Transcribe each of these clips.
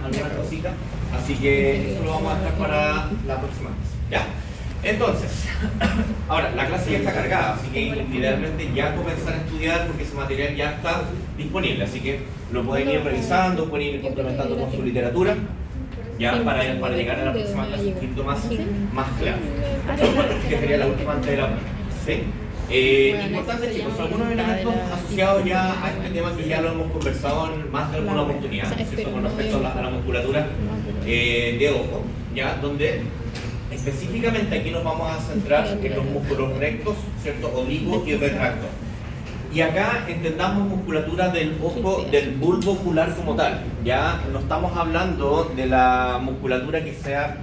alguna cosita, así que eso lo vamos a dejar para la próxima clase, ¿ya? Entonces, ahora, la clase ya está cargada, así que idealmente ya comenzar a estudiar porque ese material ya está disponible, así que lo pueden ir revisando, pueden ir complementando con su literatura, ya para llegar a la próxima clase un poquito más claro, que sería la última antes de la práctica, ¿sí? Importante, chicos, algunos elementos asociados ya a este tema que ya lo hemos conversado en más de alguna oportunidad, ¿cierto? Con respecto a la musculatura de ojo, ya, donde específicamente aquí nos vamos a centrar en los músculos rectos, ¿cierto? Oblicuos y retractor. Y acá entendamos musculatura del ojo, del bulbo ocular como tal. Ya no estamos hablando de la musculatura que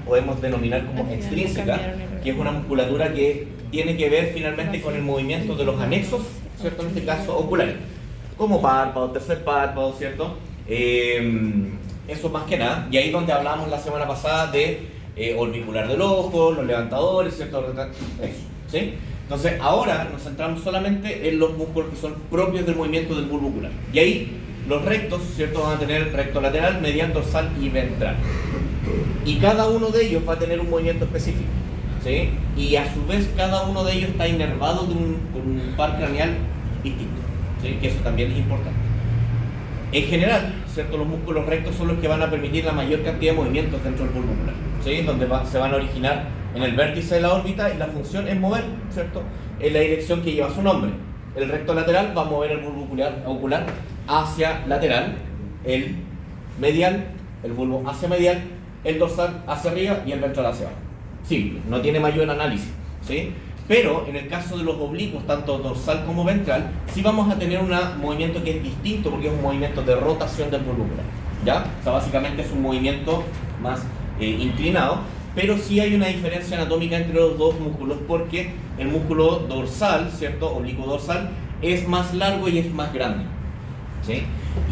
podemos denominar como extrínseca, que es una musculatura que tiene que ver finalmente con el movimiento de los anexos, ¿cierto? En este caso oculares, como párpado, tercer párpado, ¿cierto? Eso más que nada. Y ahí donde hablamos la semana pasada de orbicular del ojo, los levantadores, ¿cierto? Eso, ¿sí? Entonces ahora nos centramos solamente en los músculos que son propios del movimiento del bulbo ocular. Y ahí los rectos, ¿cierto? Van a tener recto lateral, medial, dorsal y ventral. Y cada uno de ellos va a tener un movimiento específico, ¿sí? Y a su vez cada uno de ellos está inervado con un par craneal distinto, ¿sí? Que eso también es importante. En general, ¿cierto? Los músculos rectos son los que van a permitir la mayor cantidad de movimientos dentro del bulbo ocular, ¿sí? Donde se van a originar en el vértice de la órbita y la función es mover, ¿cierto? En la dirección que lleva su nombre. El recto lateral va a mover el bulbo ocular hacia lateral, el medial, el bulbo hacia medial, el dorsal hacia arriba y el ventral hacia abajo. Simple, no tiene mayor análisis, ¿sí? Pero en el caso de los oblicuos, tanto dorsal como ventral, sí vamos a tener un movimiento que es distinto porque es un movimiento de rotación del bulbo ocular, ¿ya? O sea, básicamente es un movimiento más inclinado, pero sí hay una diferencia anatómica entre los dos músculos porque el músculo dorsal, ¿cierto? Oblicuo dorsal, es más largo y es más grande, ¿sí?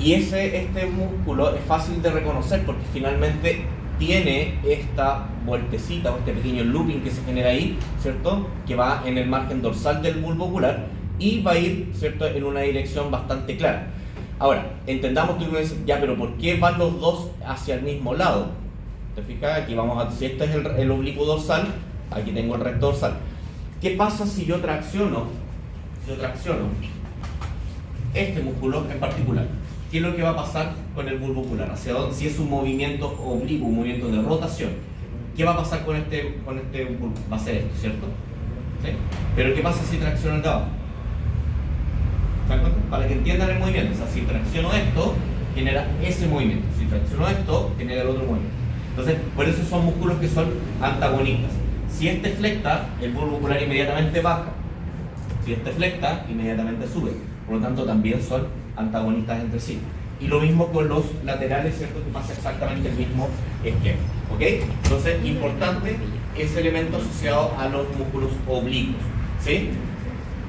Y este músculo es fácil de reconocer porque finalmente tiene esta vueltecita o este pequeño looping que se genera ahí, ¿cierto? Que va en el margen dorsal del bulbo ocular y va a ir, ¿cierto? En una dirección bastante clara. Ahora, entendamos que uno dice, ya, pero ¿por qué van los dos hacia el mismo lado? ¿Te fijas? Aquí vamos a, si este es el oblicuo dorsal, aquí tengo el recto dorsal. ¿Qué pasa si yo tracciono este músculo en particular? ¿Qué es lo que va a pasar con el bulbo ocular? ¿Hacia dónde? Si es un movimiento oblicuo, un movimiento de rotación, ¿qué va a pasar con este bulbo? Va a ser esto, ¿cierto? ¿Sí? Pero ¿qué pasa si tracciono el de abajo? ¿Se dan cuenta? Para que entiendan el movimiento. O sea, si tracciono esto, genera ese movimiento. Si tracciono esto, genera el otro movimiento. Entonces, por eso son músculos que son antagonistas. Si este flecta, el bulbo ocular inmediatamente baja. Si este flecta, inmediatamente sube. Por lo tanto, también son antagonistas entre sí. Y lo mismo con los laterales, ¿cierto? Que pasa exactamente el mismo esquema. ¿Ok? Entonces, importante ese elemento asociado a los músculos oblicuos, ¿sí?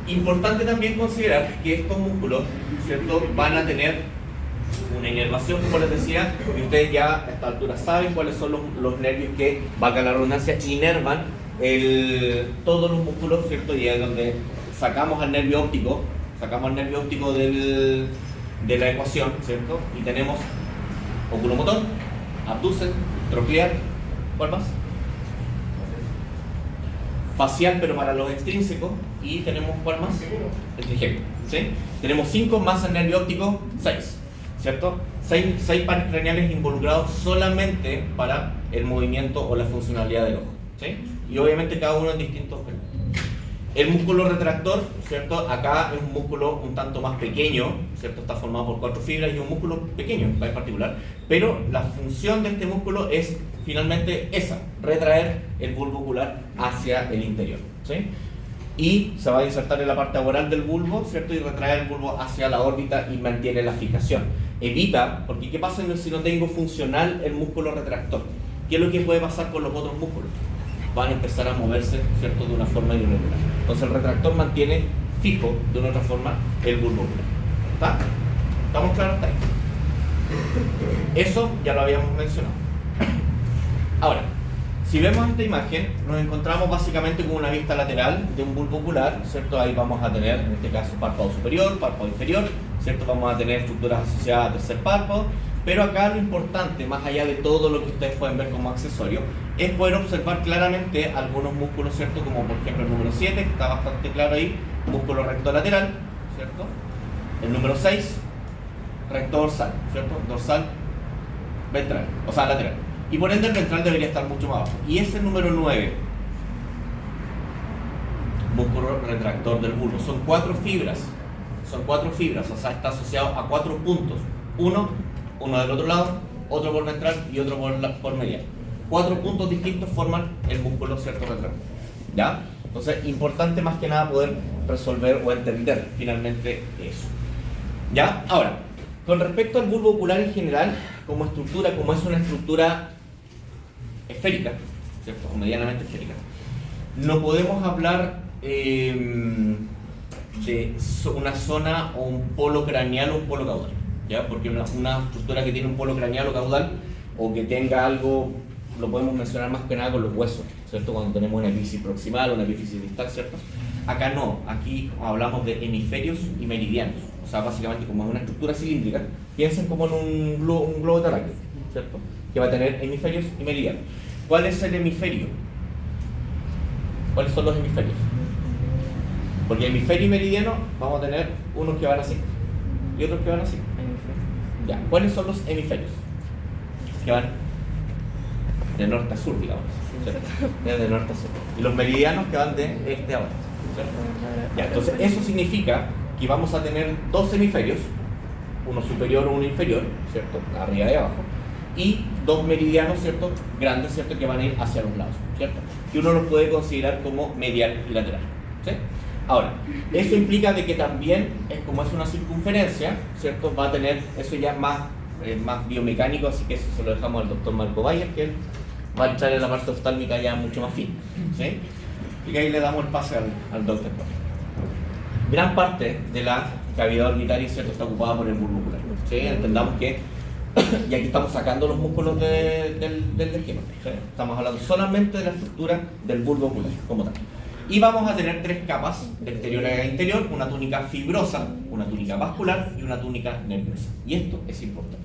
Importante también considerar que estos músculos, ¿cierto? Van a tener una inervación, como les decía, y ustedes ya a esta altura saben cuáles son los nervios que, valga la redundancia, inervan todos los músculos, ¿cierto? Y es donde sacamos al nervio óptico de la ecuación, ¿cierto? Y tenemos oculomotor, abducen, troclear, ¿cuál más? Facial, pero para los extrínsecos, y tenemos, ¿cuál más? El trigémino, ¿sí? Tenemos 5 más el nervio óptico, 6. ¿Cierto? 6 pares craneales involucrados solamente para el movimiento o la funcionalidad del ojo, ¿sí? Y obviamente cada uno en distintos pelos. El músculo retractor, ¿cierto? Acá es un músculo un tanto más pequeño, ¿cierto? Está formado por 4 fibras y un músculo pequeño en particular, pero la función de este músculo es finalmente esa, retraer el bulbo ocular hacia el interior, ¿sí? Y se va a insertar en la parte oral del bulbo, ¿cierto? Y retrae el bulbo hacia la órbita y mantiene la fijación. Evita, porque ¿qué pasa si no tengo funcional el músculo retractor? ¿Qué es lo que puede pasar con los otros músculos? Van a empezar a moverse, ¿cierto? De una forma irregular. Entonces el retractor mantiene fijo, de una otra forma, el bulbo ocular. ¿Está? ¿Estamos claros hasta ahí? Eso ya lo habíamos mencionado. Ahora, si vemos esta imagen, nos encontramos básicamente con una vista lateral de un bulbo ocular, ¿cierto? Ahí vamos a tener, en este caso, párpado superior, párpado inferior, ¿cierto? Vamos a tener estructuras asociadas a tercer párpado, Pero acá lo importante, más allá de todo lo que ustedes pueden ver como accesorio, es poder observar claramente algunos músculos, ¿cierto? Como por ejemplo el número 7, que está bastante claro ahí, músculo recto lateral, ¿cierto? El número 6, recto dorsal, ¿cierto? Dorsal, ventral, o sea, lateral. Y por ende el ventral debería estar mucho más abajo. Y ese número 9, músculo retractor del bulbo, son 4 fibras, o sea, está asociado a 4 puntos. Uno del otro lado, otro por ventral y otro por medial. 4 puntos distintos forman el músculo, ¿cierto? Retractor. ¿Ya? Entonces, importante más que nada poder resolver o entender finalmente eso. ¿Ya? Ahora, con respecto al bulbo ocular en general, como estructura, como es una estructura esférica, ¿cierto? O medianamente esférica, no podemos hablar de una zona o un polo craneal o un polo caudal, ¿ya? Porque una estructura que tiene un polo craneal o caudal, o que tenga algo, lo podemos mencionar más que nada con los huesos, ¿cierto? Cuando tenemos una epífisis proximal o una epífisis distal, ¿cierto? Acá no, aquí hablamos de hemisferios y meridianos, o sea, básicamente como es una estructura cilíndrica, piensen como en un globo terráqueo, ¿cierto? Que va a tener hemisferios y meridianos. ¿Cuál es el hemisferio? ¿Cuáles son los hemisferios? Porque hemisferio y meridiano vamos a tener unos que van así y otros que van así. Ya, ¿cuáles son los hemisferios? Que van de norte a sur, digamos, ¿cierto? De norte a sur. Y los meridianos que van de este a oeste, ¿cierto? Ya, entonces eso significa que vamos a tener 2 hemisferios, uno superior o uno inferior, ¿cierto? Arriba y abajo, y 2 meridianos, ¿cierto? Grandes, ¿cierto? Que van a ir hacia los lados, ¿cierto? Y uno los puede considerar como medial y lateral, ¿sí? Ahora, eso implica de que también, como es una circunferencia, ¿cierto? Va a tener, eso ya más biomecánico, así que eso se lo dejamos al doctor Marco Bayer, que él va a entrar en la parte oftálmica ya mucho más fina, ¿sí? Y que ahí le damos el pase al doctor. Gran parte de la cavidad orbitaria, ¿cierto? Está ocupada por el bulbo ocular, ¿sí? Entendamos que, y aquí estamos sacando los músculos del esquema, ¿sí? Estamos hablando solamente de la estructura del bulbo ocular, como tal. Y vamos a tener 3 capas de exterior a interior, una túnica fibrosa, una túnica vascular y una túnica nerviosa. Y esto es importante,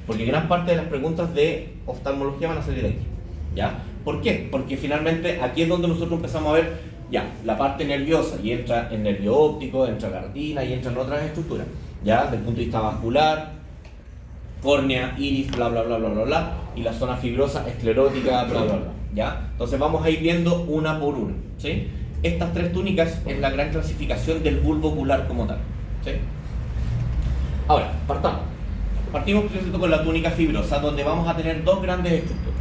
porque gran parte de las preguntas de oftalmología van a salir de aquí, ¿ya? ¿Por qué? Porque finalmente aquí es donde nosotros empezamos a ver ya la parte nerviosa, y entra el nervio óptico, entra la retina y entran otras estructuras, ¿ya? Desde el punto de vista vascular, córnea, iris, bla, bla, bla, bla, bla, bla, y la zona fibrosa, esclerótica, bla, bla, bla, ¿ya? Entonces vamos a ir viendo una por una, ¿sí? Estas 3 túnicas es la gran clasificación del bulbo ocular como tal, ¿sí? Ahora, partimos con la túnica fibrosa, donde vamos a tener 2 grandes estructuras,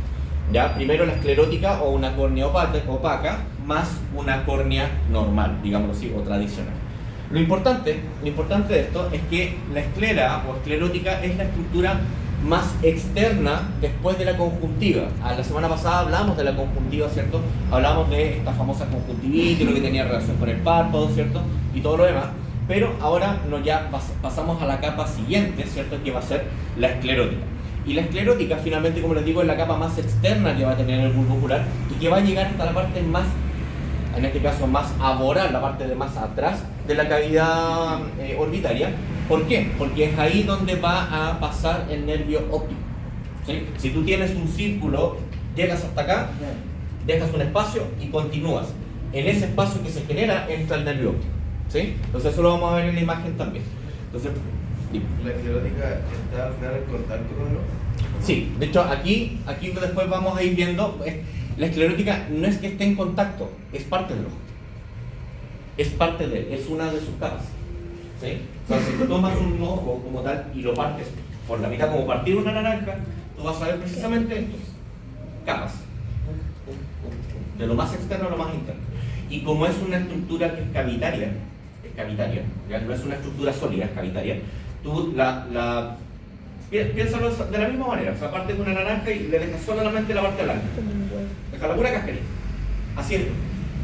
¿ya? Primero la esclerótica o una córnea opaca, más una córnea normal, digámoslo así, o tradicional. Lo importante de esto es que la esclera o esclerótica es la estructura más externa después de la conjuntiva. La semana pasada hablamos de la conjuntiva, ¿cierto? Hablamos de esta famosa conjuntivitis, lo que tenía relación con el párpado, ¿cierto? Y todo lo demás. Pero ahora ya pasamos a la capa siguiente, ¿cierto? Que va a ser la esclerótica. Y la esclerótica, finalmente, como les digo, es la capa más externa que va a tener el bulbo ocular y que va a llegar hasta la parte más, en este caso más aboral, la parte de más atrás de la cavidad orbitaria. ¿Por qué? Porque es ahí donde va a pasar el nervio óptico, ¿sí? Si tú tienes un círculo, llegas hasta acá, dejas un espacio y continúas. En ese espacio que se genera entra el nervio óptico, ¿sí? Entonces eso lo vamos a ver en la imagen también. Entonces, ¿La esclerótica está al final en contacto con el ojo? sí, de hecho aquí después vamos a ir viendo, la esclerótica no es que esté en contacto, es parte del ojo. Es parte de él, es una de sus capas, ¿sí? O sea, si tú tomas un ojo como tal y lo partes por la mitad, como partir una naranja, tú vas a ver precisamente esto, capas, de lo más externo a lo más interno. Y como es una estructura que es cavitaria, ya no es una estructura sólida, es cavitaria, tú piénsalo de la misma manera, o sea, partes de una naranja y le dejas solamente la parte blanca, dejas la pura cascarita, así es.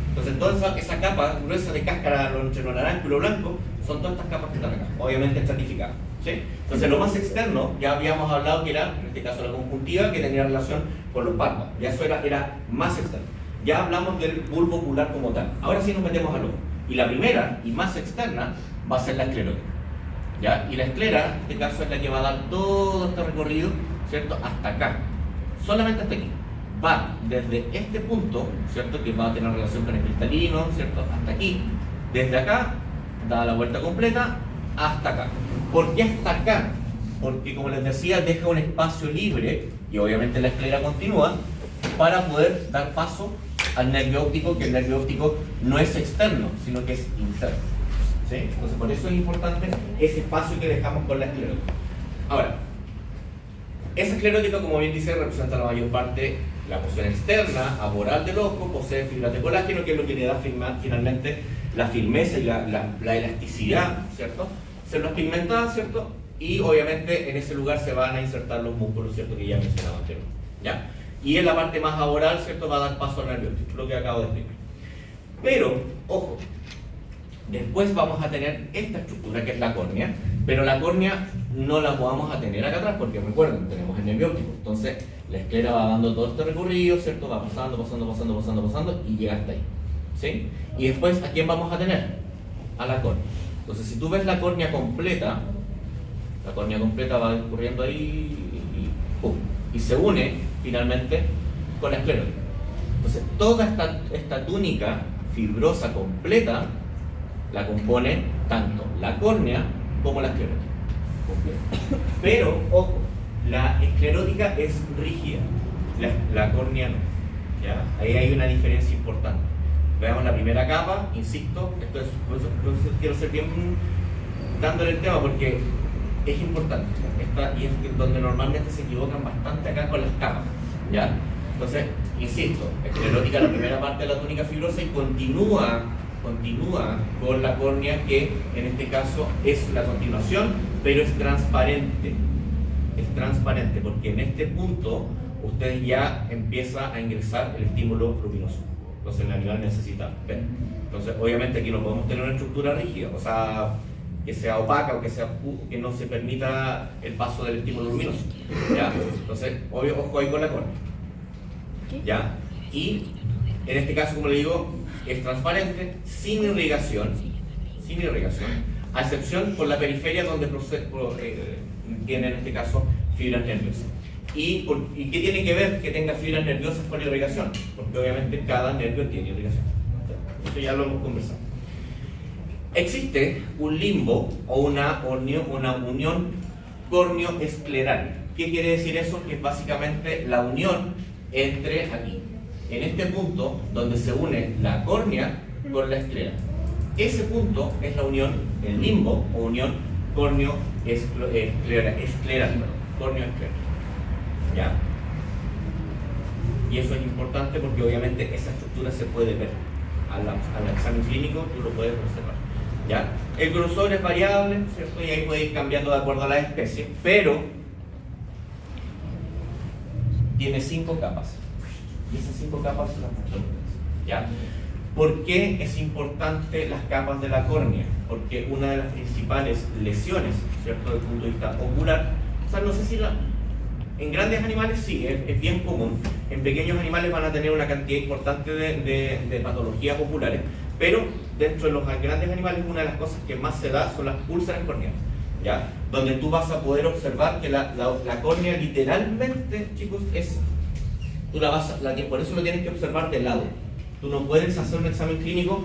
Entonces toda esa capa gruesa de cáscara entre lo naranjo y lo blanco son todas estas capas que están acá, obviamente estratificadas, ¿sí? Entonces lo más externo, ya habíamos hablado que era, en este caso la conjuntiva, que tenía relación con los párpados, ya eso era más externo. Ya hablamos del bulbo ocular como tal, ahora sí nos metemos al ojo. Y la primera y más externa va a ser la esclerótica, ¿ya? Y la esclera, en este caso, es la que va a dar todo este recorrido, ¿cierto? Hasta acá, solamente hasta aquí. Va desde este punto, ¿cierto? Que va a tener relación con el cristalino, ¿cierto? Hasta aquí. Desde acá, da la vuelta completa, hasta acá. ¿Por qué hasta acá? Porque, como les decía, deja un espacio libre, y obviamente la esclera continúa, para poder dar paso al nervio óptico, que el nervio óptico no es externo, sino que es interno. ¿Sí? Entonces, por eso es importante ese espacio que dejamos con la esclerótica. Ahora, esa esclerótica, como bien dice, representa la mayor parte, la porción externa, aboral del ojo, posee fibras de colágeno, que es lo que le da finalmente la firmeza y la elasticidad, ¿cierto? Células pigmentadas, ¿cierto? Y obviamente en ese lugar se van a insertar los músculos, ¿cierto? Que ya mencionaba anteriormente, ¿ya? Y en la parte más aboral, ¿cierto? Va a dar paso al nervio óptico, lo que acabo de explicar. Pero, ojo, después vamos a tener esta estructura que es la córnea, pero la córnea no la vamos a tener acá atrás, porque recuerden, tenemos el nervio óptico. Entonces, la esclera va dando todo este recorrido, ¿cierto? Va pasando, y llega hasta ahí, ¿sí? Y después, ¿a quién vamos a tener? A la córnea. Entonces, si tú ves la córnea completa va discurriendo ahí y se une finalmente con la esclerótica. Entonces, toda esta túnica fibrosa completa la compone tanto la córnea como la esclerótica. Pero, ojo, la esclerótica es rígida, la córnea no. ¿Ya? Ahí hay una diferencia importante. Veamos la primera capa, insisto, esto es, por eso quiero ser bien dándole el tema porque es importante, y es donde normalmente se equivocan bastante acá con las capas, ¿ya? Entonces, insisto, esclerótica la primera parte de la túnica fibrosa y continúa con la córnea, que en este caso es la continuación, pero es transparente, porque en este punto ustedes ya empieza a ingresar el estímulo luminoso. Entonces el animal necesita ver. Entonces, obviamente aquí no podemos tener una estructura rígida, o sea, que sea opaca o que no se permita el paso del estímulo luminoso, ¿ya? Entonces, obvio, ojo ahí con la córnea, ¿ya? Y en este caso, como le digo, es transparente, sin irrigación, a excepción por la periferia donde tiene en este caso fibras nerviosas. ¿Y qué tiene que ver que tenga fibras nerviosas con irrigación? Porque obviamente cada nervio tiene irrigación. Esto ya lo hemos conversado. Existe un limbo o una unión córneo-escleral. ¿Qué quiere decir eso? Que es básicamente la unión entre aquí, en este punto donde se une la córnea con la esclera. Ese punto es la unión, el limbo o unión córneo-escleral, córneo-escleral. ¿Ya? Y eso es importante porque obviamente esa estructura se puede ver al examen clínico, tú lo puedes observar, ¿ya? El grosor es variable, ¿cierto? Y ahí puede ir cambiando de acuerdo a la especie, pero tiene 5 capas. Y esas 5 capas son las mostramos, ¿ya? ¿Por qué es importante las capas de la córnea? Porque una de las principales lesiones, ¿cierto? Desde el punto de vista ocular, o sea, no sé si en grandes animales sí, es bien común. En pequeños animales van a tener una cantidad importante de patologías oculares, pero dentro de los grandes animales una de las cosas que más se da son las úlceras corneales, ¿ya? Donde tú vas a poder observar que la córnea literalmente, chicos, por eso lo tienes que observar de lado. Tú no puedes hacer un examen clínico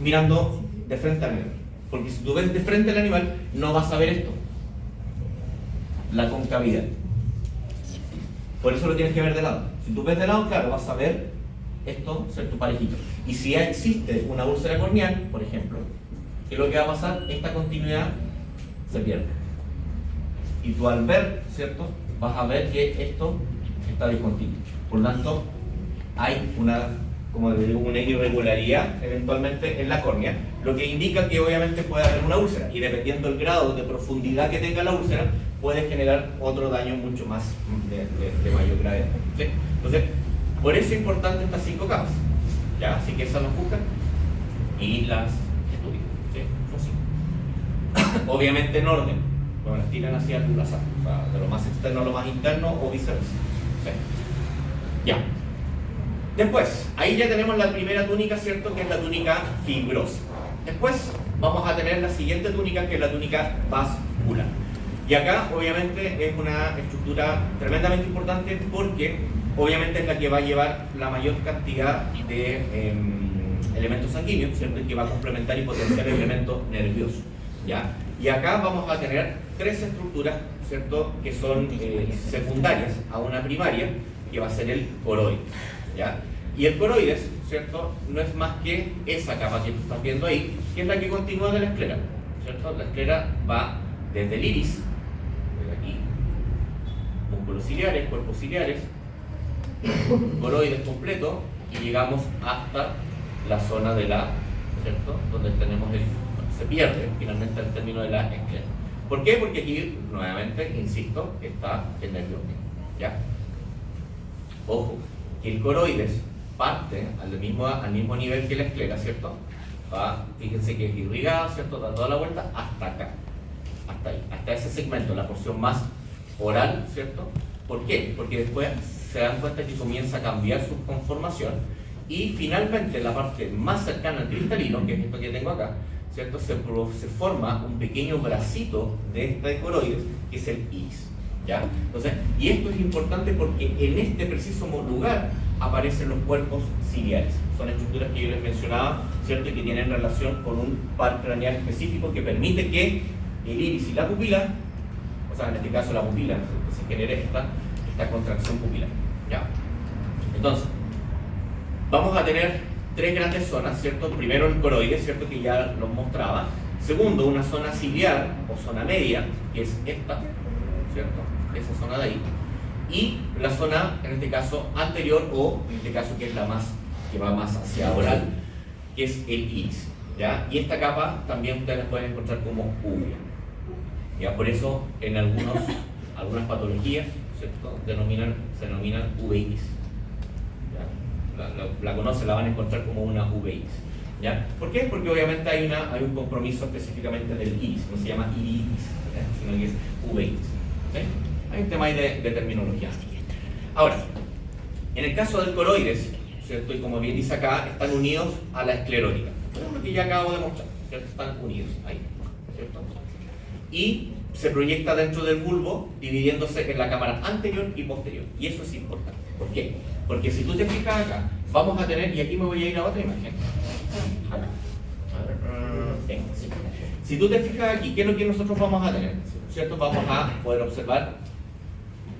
mirando de frente al animal, porque si tú ves de frente al animal no vas a ver esto, la concavidad. Por eso lo tienes que ver de lado. Si tú ves de lado, claro, vas a ver esto ser tu parejito. Y si ya existe una úlcera corneal, por ejemplo, ¿qué es lo que va a pasar? Esta continuidad se pierde. Y tú al ver, ¿cierto? Vas a ver que esto está discontinuo. Por lo tanto, hay como digo, una irregularidad eventualmente en la córnea, lo que indica que obviamente puede haber una úlcera. Y dependiendo del grado de profundidad que tenga la úlcera, puede generar otro daño mucho más de mayor gravedad, ¿sí? Entonces, por eso es importante estas 5 capas, ¿ya? Así que esas las buscan y las estudian, ¿sí? Son 5. Obviamente en orden, cuando las tiran hacia el azar, o sea, de lo más externo a lo más interno o viceversa, ¿sí? Ya. Después, ahí ya tenemos la primera túnica, ¿cierto? Que es la túnica fibrosa. Después vamos a tener la siguiente túnica, que es la túnica vascular. Y acá, obviamente, es una estructura tremendamente importante porque, obviamente, es la que va a llevar la mayor cantidad de elementos sanguíneos, ¿cierto? Y que va a complementar y potenciar el elemento nervioso, ¿ya? Y acá vamos a tener tres estructuras, ¿cierto? Que son secundarias a una primaria, que va a ser el coroides, ¿ya? Y el coroides, ¿cierto? No es más que esa capa que tú estás viendo ahí, que es la que continúa de la esclera, ¿cierto? La esclera va desde el iris, desde aquí, músculos ciliares, cuerpos ciliares, coroides completo, y llegamos hasta la zona de la, ¿cierto? Donde tenemos se pierde finalmente el término de la esclera. ¿Por qué? Porque aquí, nuevamente, insisto, está el nervio óptico, ¿ya? Ojo, que el coroides parte al mismo nivel que la esclera, ¿cierto? Fíjense que es irrigada, ¿cierto? Da toda la vuelta hasta acá, hasta ahí, hasta ese segmento, la porción más oral, ¿cierto? ¿Por qué? Porque después se dan cuenta que comienza a cambiar su conformación y finalmente la parte más cercana al cristalino, que es esto que tengo acá, ¿cierto? Se forma un pequeño bracito de este coroides, que es el iris, ¿ya? Entonces, y esto es importante porque en este preciso lugar aparecen los cuerpos ciliares. Son estructuras que yo les mencionaba, ¿cierto? Y que tienen relación con un par craneal específico que permite que el iris y la pupila, o sea, en este caso la pupila, que se genere esta contracción pupilar, ¿ya? Entonces, vamos a tener tres grandes zonas, ¿cierto? Primero el coroides, ¿cierto? Que ya los mostraba. Segundo, una zona ciliar o zona media, que es esta, ¿cierto? Esa zona de ahí. Y la zona, en este caso, anterior, o en este caso que es la más, que va más hacia oral, que es el iris, ¿ya? Y esta capa también ustedes la pueden encontrar como uvea, ¿ya? Por eso en algunas patologías, ¿cierto? Se denominan uveitis, ¿ya? La conocen, la van a encontrar como una uveitis, ¿ya? ¿Por qué? Porque obviamente hay un compromiso específicamente del iris, no se llama iritis, ¿ya? Sino que es uveitis, ¿sí? Hay un tema ahí de terminología. Ahora, en el caso del coroides, ¿cierto? Y como bien dice acá, están unidos a la esclerótica. Eso es lo que ya acabo de mostrar, ¿cierto? Están unidos ahí, ¿cierto? Y se proyecta dentro del bulbo, dividiéndose en la cámara anterior y posterior. Y eso es importante. ¿Por qué? Porque si tú te fijas acá, vamos a tener, y aquí me voy a ir a otra imagen. Acá. Sí. Si tú te fijas aquí, ¿qué es lo que nosotros vamos a tener? ¿Cierto? Vamos a poder observar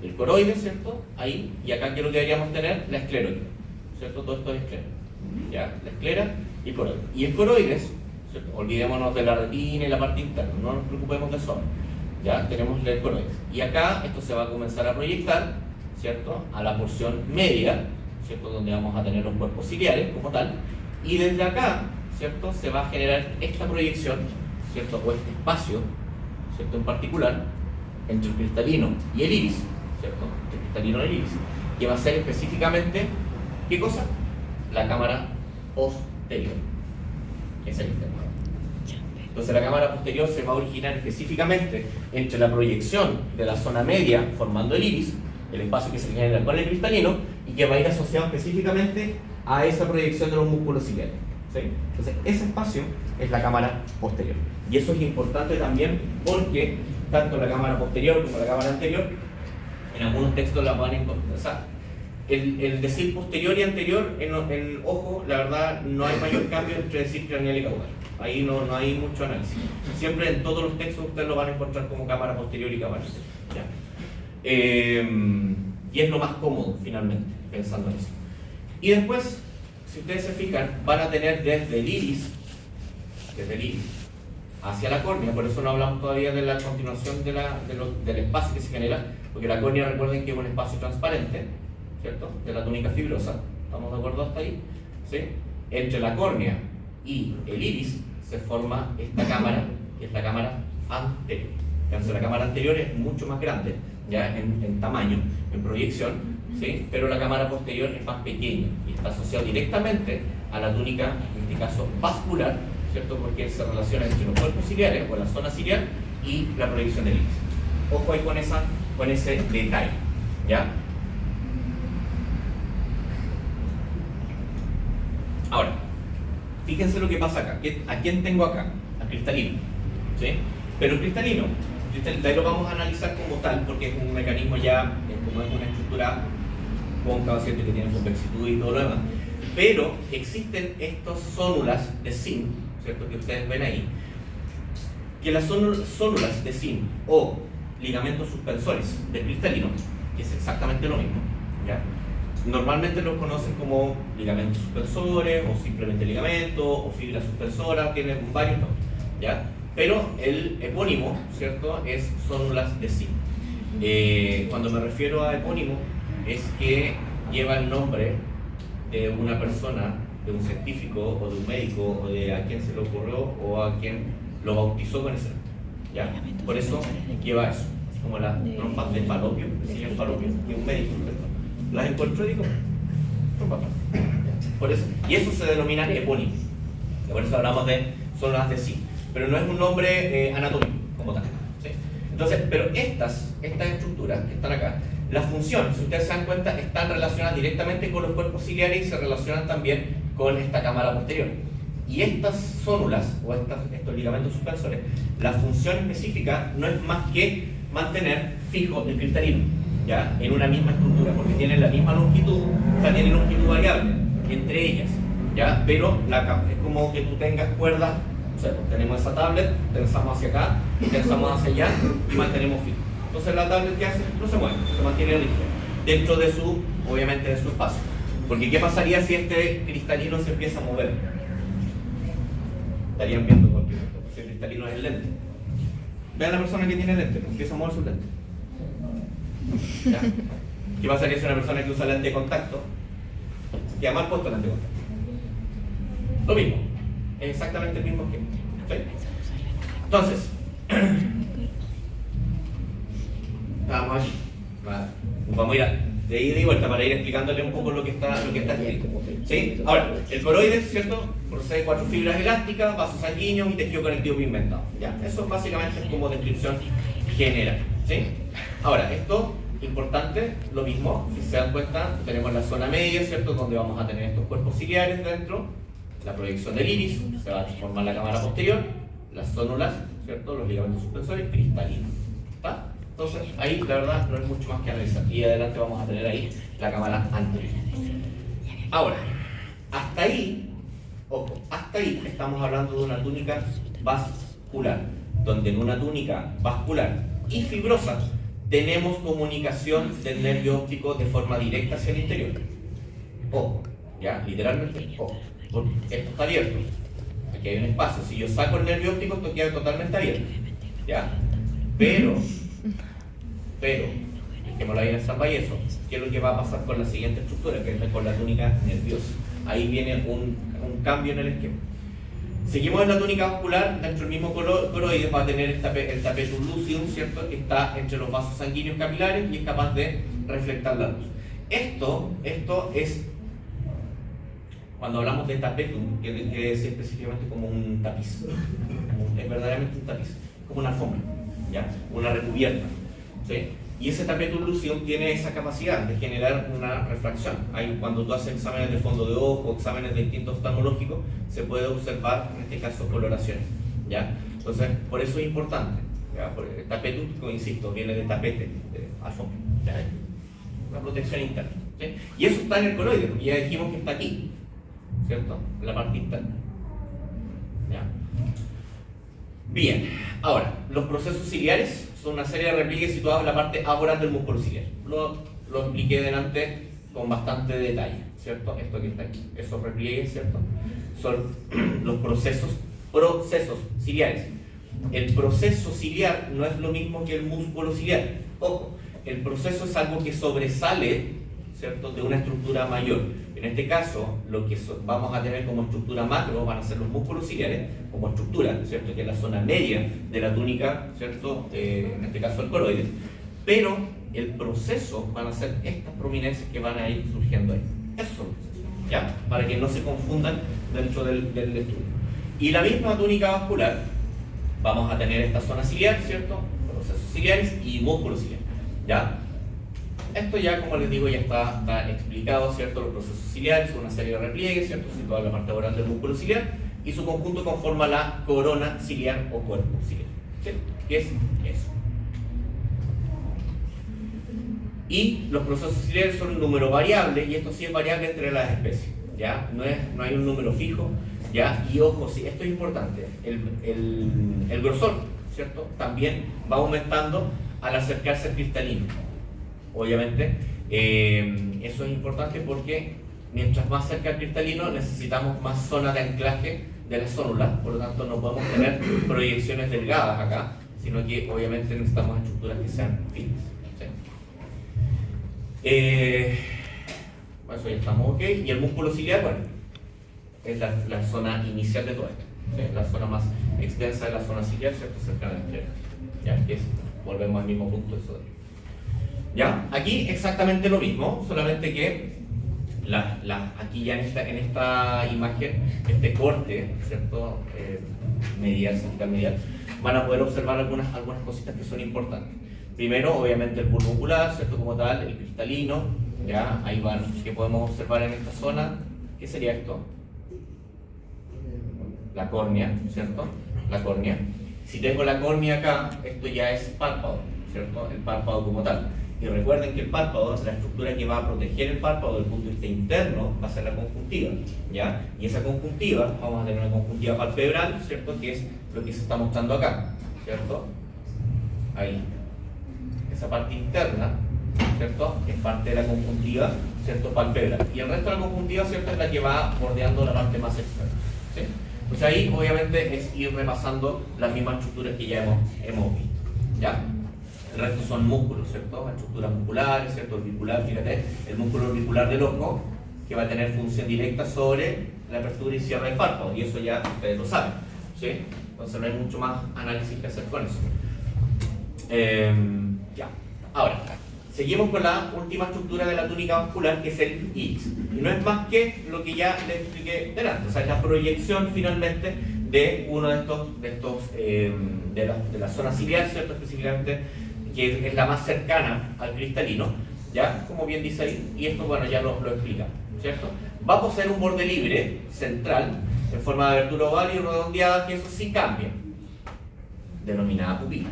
el coroides, ¿cierto? Ahí, y acá, ¿qué es lo que deberíamos tener? La esclerótica, ¿cierto? Todo esto es esclera, ¿ya? La esclera y el coroides. Y el coroides, ¿cierto? Olvidémonos de la retina y la parte interna, no nos preocupemos de eso, ¿ya? Tenemos el coroides. Y acá, esto se va a comenzar a proyectar, ¿cierto? A la porción media, ¿cierto? Donde vamos a tener los cuerpos ciliares como tal. Y desde acá, ¿cierto? Se va a generar esta proyección, ¿cierto? O este espacio, ¿cierto? En particular, entre el cristalino y el iris, ¿cierto? El cristalino y el iris, que va a ser específicamente, ¿qué cosa? La cámara posterior. Esa es el tema. Entonces la cámara posterior se va a originar específicamente entre la proyección de la zona media, formando el iris, el espacio que se genera con el cristalino, y que va a ir asociado específicamente a esa proyección de los músculos ciliares, ¿sí? Entonces ese espacio es la cámara posterior. Y eso es importante también porque tanto la cámara posterior como la cámara anterior, en algunos textos la van a encontrar. O sea, el decir posterior y anterior, en ojo, la verdad no hay mayor cambio entre decir craneal y caudal. Ahí no hay mucho análisis. Siempre en todos los textos ustedes lo van a encontrar como cámara posterior y cámara anterior, ¿ya? Y es lo más cómodo finalmente, pensando en eso. Y después, si ustedes se fijan, van a tener desde el iris hacia la córnea. Por eso no hablamos todavía de la continuación del espacio que se genera, porque la córnea, recuerden que es un espacio transparente, ¿cierto? De la túnica fibrosa. ¿Estamos de acuerdo hasta ahí? ¿Sí? Entre la córnea y el iris se forma esta cámara, que es la cámara anterior. Entonces la cámara anterior es mucho más grande, ya en tamaño, en proyección, ¿sí? Pero la cámara posterior es más pequeña y está asociada directamente a la túnica, en este caso vascular, ¿cierto? Porque se relaciona entre los cuerpos ciliares o la zona ciliar y la proyección del iris. Ojo ahí con ese detalle, ¿ya? Ahora, fíjense lo que pasa acá. ¿A quién tengo acá? al cristalino, ¿sí? Pero el cristalino, de ahí lo vamos a analizar como tal, porque es un mecanismo ya, como es una estructura cóncava, ¿cierto? Que tiene convexitud y todo lo demás. Pero existen estos zónulas de zinc, ¿cierto? Que ustedes ven ahí, que las zónulas de zinc o ligamentos suspensores del cristalino, que es exactamente lo mismo, ¿ya? Normalmente los conocen como ligamentos suspensores o simplemente ligamentos o fibras suspensoras, tienen varios nombres, ¿ya? Pero el epónimo, ¿cierto? Es zónulas de zinc. Cuando me refiero a epónimo es que lleva el nombre de una persona, de un científico o de un médico o de a quien se le ocurrió o a quien lo bautizó con ese nombre, ¿ya? Por eso lleva eso, como las trompas de Falopio, el señor Falopio, que es un médico, ¿cierto? Las encuentro y digo, trompas. Por eso, y eso se denomina epónimo. Por eso hablamos de zónulas de zinc, pero no es un nombre anatómico como tal, ¿sí? Entonces, pero estas estructuras que están acá, la función, si ustedes se dan cuenta, están relacionadas directamente con los cuerpos ciliares y se relacionan también con esta cámara posterior. Y estas zónulas o estos ligamentos suspensores, la función específica no es más que mantener fijo el cristalino, ¿ya? En una misma estructura, porque tienen la misma longitud, o sea, tienen longitud variable entre ellas, ¿ya? Pero es como que tú tengas cuerdas, o sea, tenemos esa tablet, tensamos hacia acá, tensamos hacia allá y mantenemos fijo. Entonces la tablet, ¿qué hace? No se mueve, se mantiene rígida dentro de su, obviamente, de su espacio. Porque ¿qué pasaría si este cristalino se empieza a mover? Estarían viendo cualquier cosa, si el cristalino es el lente. Vean a la persona que tiene lente, empieza a mover su lente. ¿Ya? ¿Qué pasaría si una persona que usa lente de contacto queda mal puesto el lente de contacto? Lo mismo, es exactamente el mismo esquema, ¿sí? Entonces, vamos a ir de ida y vuelta para ir explicándole un poco lo que está escrito, ¿sí? Ahora, el coroides, ¿cierto? Procede de 4 fibras elásticas, vasos sanguíneos y tejido conectivo pigmentado, ¿ya? Eso básicamente es como descripción general, ¿sí? Ahora, esto, importante, lo mismo, si se dan cuenta, tenemos la zona media, ¿cierto? Donde vamos a tener estos cuerpos ciliares dentro, la proyección del iris, se va a formar la cámara posterior, las zónulas, ¿cierto? Los ligamentos suspensores cristalinos, ¿está? Entonces, ahí la verdad no hay mucho más que analizar. Y adelante vamos a tener ahí la cámara anterior. Ahora, hasta ahí, ojo, hasta ahí estamos hablando de una túnica vascular, donde en una túnica vascular y fibrosa tenemos comunicación del nervio óptico de forma directa hacia el interior. Ojo, ya, literalmente, ojo, porque esto está abierto. Aquí hay un espacio. Si yo saco el nervio óptico, esto queda totalmente abierto, ¿ya? Pero, dejémoslo ahí en el Sambayeso, ¿qué es lo que va a pasar con la siguiente estructura, que es con la túnica nerviosa? Ahí viene un cambio en el esquema. Seguimos en la túnica vascular, dentro del mismo coroides va a tener el tapetum lucidum, ¿cierto? Que está entre los vasos sanguíneos capilares y es capaz de reflectar la luz. Esto es, cuando hablamos de tapetum, que es específicamente como un tapiz, es verdaderamente un tapiz, como una alfombra, ¿ya? Una recubierta, ¿sí? Y ese tapetum lucidum tiene esa capacidad de generar una refracción. Ahí, cuando tú haces exámenes de fondo de ojo, exámenes de instinto oftalmológico, se puede observar, en este caso, coloraciones, ¿ya? Entonces, por eso es importante, ¿ya? Porque el tapetum, como insisto, viene de tapete, de alfombra, ¿ya? Una protección interna, ¿sí? Y eso está en el coroide, porque ya dijimos que está aquí, ¿cierto? En la parte interna, ¿ya? Bien, ahora, los procesos ciliares son una serie de repliegues situados en la parte aboral del músculo ciliar. Lo expliqué delante con bastante detalle, ¿cierto? Esto que está aquí, esos repliegues, ¿cierto? Son los procesos ciliares. El proceso ciliar no es lo mismo que el músculo ciliar. Ojo, el proceso es algo que sobresale, ¿cierto?, de una estructura mayor. En este caso, lo que vamos a tener como estructura macro van a ser los músculos ciliares como estructura, ¿cierto?, que es la zona media de la túnica, ¿cierto?, en este caso el coroides. Pero el proceso van a ser estas prominencias que van a ir surgiendo ahí. Esos son los procesos, ¿ya? Para que no se confundan dentro del estudio. Y la misma túnica vascular, vamos a tener esta zona ciliar, ¿cierto?, procesos ciliares y músculos ciliares, ¿ya? Esto ya, como les digo, ya está explicado, ¿cierto? Los procesos ciliares son una serie de repliegues, ¿cierto? Situado en la parte oral del músculo ciliar, y su conjunto conforma la corona ciliar o cuerpo ciliar. ¿Sí? ¿Qué es eso? Y los procesos ciliares son un número variable, y esto sí es variable entre las especies, ¿ya? No hay un número fijo, ¿ya? Y ojo, sí, esto es importante, el grosor, ¿cierto? También va aumentando al acercarse al cristalino. Obviamente, eso es importante porque mientras más cerca al cristalino necesitamos más zona de anclaje de la célula, por lo tanto no podemos tener proyecciones delgadas acá, sino que obviamente necesitamos estructuras que sean finas. ¿Sí? Eso ya estamos ok. Y el músculo ciliar, bueno, es la zona inicial de todo esto, ¿sí? La zona más extensa de la zona ciliar, ¿cierto? Cercana a la esclera. Ya, que es, volvemos al mismo punto de sodio. ¿Ya? Aquí exactamente lo mismo, solamente que aquí ya en esta imagen, este corte, ¿cierto? Medial, cervical medial, van a poder observar algunas cositas que son importantes. Primero, obviamente, el bulbo ocular, ¿cierto? Como tal, el cristalino, ¿ya? Ahí van, que podemos observar en esta zona. ¿Qué sería esto? La córnea, ¿cierto? La córnea. Si tengo la córnea acá, esto ya es párpado, ¿cierto? El párpado como tal. Y recuerden que el párpado, la estructura que va a proteger el párpado desde el punto de vista interno, va a ser la conjuntiva, ¿ya? Y esa conjuntiva, vamos a tener una conjuntiva palpebral, ¿cierto? Que es lo que se está mostrando acá, ¿cierto? Ahí. Esa parte interna, ¿cierto? Es parte de la conjuntiva, ¿cierto? Palpebral. Y el resto de la conjuntiva, ¿cierto? Es la que va bordeando la parte más externa, ¿sí? Pues ahí, obviamente, es ir repasando las mismas estructuras que ya hemos visto, ¿ya? El resto son músculos, ¿cierto? Estructuras musculares, ¿cierto? Orbicular, fíjate, el músculo orbicular del ojo, que va a tener función directa sobre la apertura y cierre del párpado, y eso ya ustedes lo saben, ¿sí? Entonces no hay mucho más análisis que hacer con eso. Ya. Ahora, seguimos con la última estructura de la túnica vascular, que es el iris. Y no es más que lo que ya les expliqué delante, o sea, es la proyección finalmente de uno de la zona ciliar, ¿cierto? Específicamente, que es la más cercana al cristalino, ¿ya? Como bien dice ahí, y esto, bueno, ya lo explica, ¿cierto? Va a poseer un borde libre, central, en forma de abertura oval y redondeada, que eso sí cambia, denominada pupila,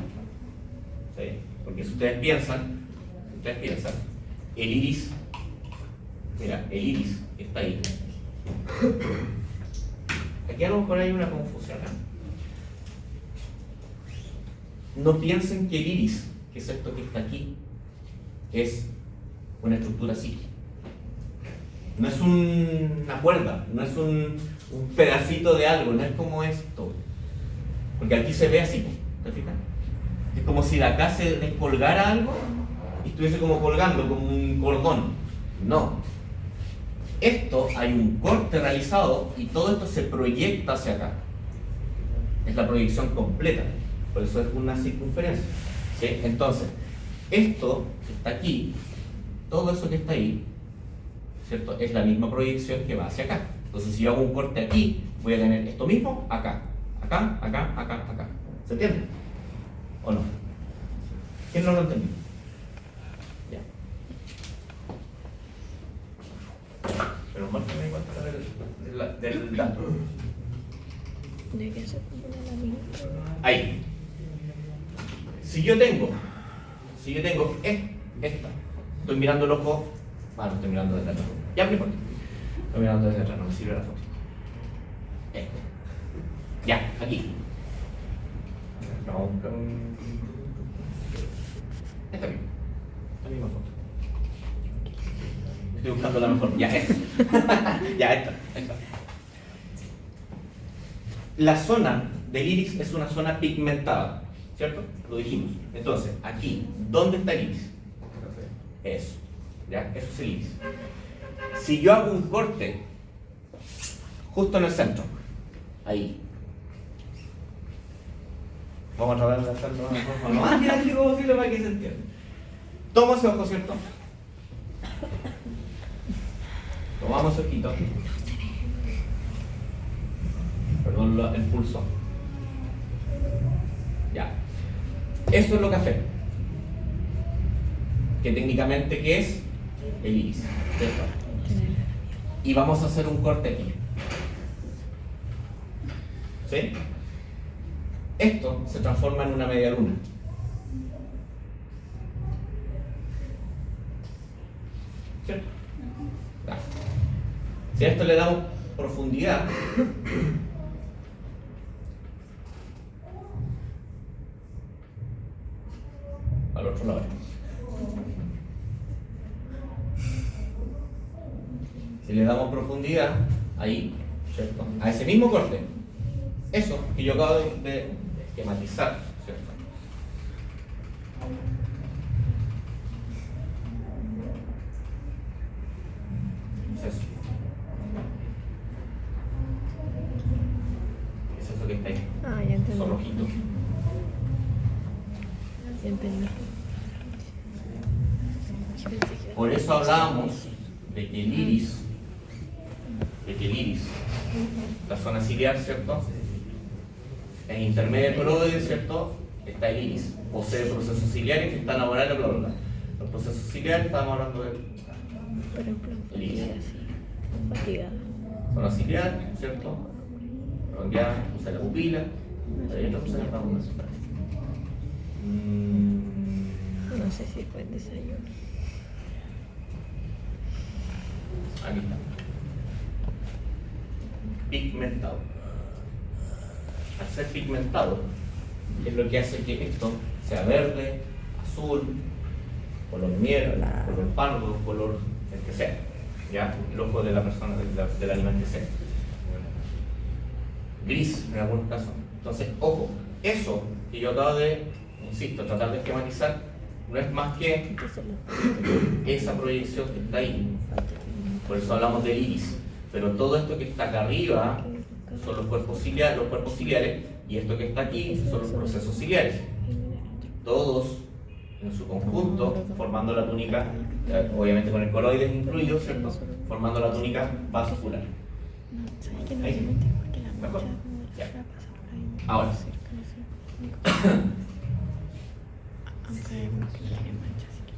¿sí? Porque si ustedes piensan, el iris, mira, el iris está ahí. Aquí a lo mejor hay una confusión, ¿eh? No piensen que el iris, que es esto que está aquí, es una estructura psíquica. No es una cuerda, no es un pedacito de algo, no es como esto. Porque aquí se ve así, ¿te fijas? Es como si de acá se descolgara algo y estuviese como colgando, como un cordón. No. Esto, hay un corte realizado y todo esto se proyecta hacia acá. Es la proyección completa. Por eso es una circunferencia, ¿sí? Entonces, esto que está aquí, todo eso que está ahí, ¿cierto? Es la misma proyección que va hacia acá. Entonces, si yo hago un corte aquí, voy a tener esto mismo acá, acá, acá, acá, acá. ¿Se entiende? ¿O no? ¿Quién no lo entendió? Ya. Pero más que me di cuenta del dato. ¿De qué se compone la mina? Ahí. Si yo tengo esta, estoy mirando el ojo, no estoy mirando desde atrás, ya me importa, estoy mirando desde atrás, no me sirve la foto. Ya, aquí. Esta misma foto. Estoy buscando la mejor. Ya, esta. Ya, esta. La zona del iris es una zona pigmentada, ¿cierto? Lo dijimos. Entonces, aquí, ¿dónde está el iris? Eso. ¿Ya? Eso es el iris. Si yo hago un corte justo en el centro, ahí. Vamos a tratar de hacerlo de una forma lo más didáctico posible para que se entienda. Tomo ese ojo, ¿cierto? Tomamos el ojito. Perdón el pulso. Ya. Eso es lo que afecta. Que técnicamente, ¿qué es? El iris, ¿cierto? Y vamos a hacer un corte aquí. ¿Sí? Esto se transforma en una media luna. ¿Cierto? Ya. Si a esto le damos profundidad, al otro lado. Si le damos profundidad, ahí, ¿cierto? A ese mismo corte, eso que yo acabo de esquematizar, ¿cierto? Es eso. Es eso que está ahí. Ah, ya entendí. Son rojitos. Ya entendí. Yo pensé que era- Por eso hablábamos de que el iris, la zona ciliar, ¿cierto? En intermedio del coroide, ¿cierto? Está el iris. Posee procesos ciliares que están laborales, bla, bla, bla. Los procesos ciliares, estábamos hablando de Por ejemplo, el iris. así, fatigada. Zona ciliar, ¿cierto? Redondeada, usa la pupila. Ahí otra cosa que estamos haciendo. No sé si fue el desayuno. Aquí está. Pigmentado. Al ser pigmentado, es lo que hace que esto sea verde, azul, color miel, color pardo, color el que sea. ¿Ya? El ojo de la persona, del animal que sea. Gris en algunos casos. Entonces, ojo, eso que yo acabo de, insisto, tratar de esquematizar, no es más que Entonces esa proyección que está ahí. Por eso hablamos del iris. Pero todo esto que está acá arriba son los cuerpos ciliares, y esto que está aquí son los procesos ciliares. Todos en su conjunto formando la túnica, obviamente con el coroides incluido, ¿cierto? Formando la túnica vascular. ¿Sabes qué? No Ahí. se mete porque la Mejor. mancha Ya. pasa por ahí. Ahora. Cerca, no sé. Aunque hay uno que no tiene mancha, así que...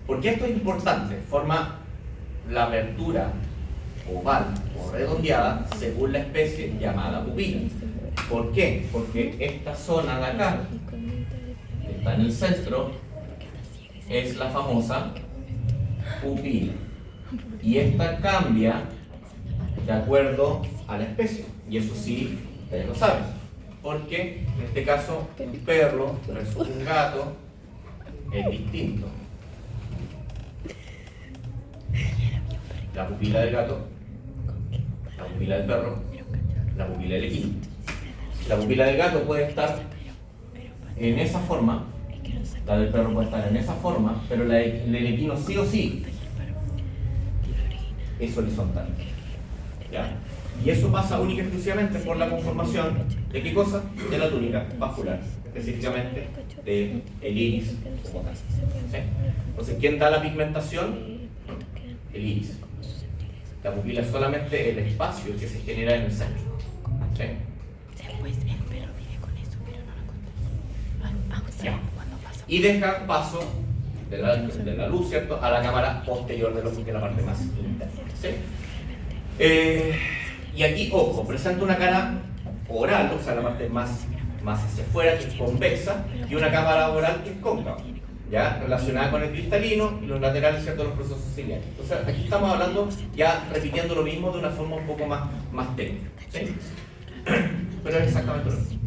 ¿Por qué esto es importante? Forma la abertura oval o redondeada según la especie llamada pupila. ¿Por qué? Porque esta zona de acá, que está en el centro, es la famosa pupila. Y esta cambia de acuerdo a la especie. Y eso sí, ustedes lo saben. Porque en este caso, un perro versus un gato es distinto. La pupila del gato, la pupila del perro, la pupila del equino. La pupila del gato puede estar en esa forma, la del perro puede estar en esa forma, pero la del equino sí o sí es horizontal. ¿Ya? Y eso pasa única y exclusivamente por la conformación de qué cosa? De la túnica vascular, específicamente del iris como tal. ¿Sí? Entonces, ¿quién da la pigmentación? El iris. La pupila es solamente el espacio que se genera en el centro. ¿Sí? Después el perro vive con eso, pero no lo contamos. Ya. Y deja paso de la luz, ¿cierto?, a la cámara posterior del ojo, que es la parte más interna. ¿Sí? Y aquí, ojo, presenta una cara oral, o sea, la parte más hacia afuera, que es convexa, y una cámara oral que es cóncava, ¿ya? Relacionada con el cristalino y los laterales, ¿cierto?, los procesos ciliares. Entonces, aquí estamos hablando, ya repitiendo lo mismo de una forma un poco más técnica. ¿Sí? Pero es exactamente lo mismo.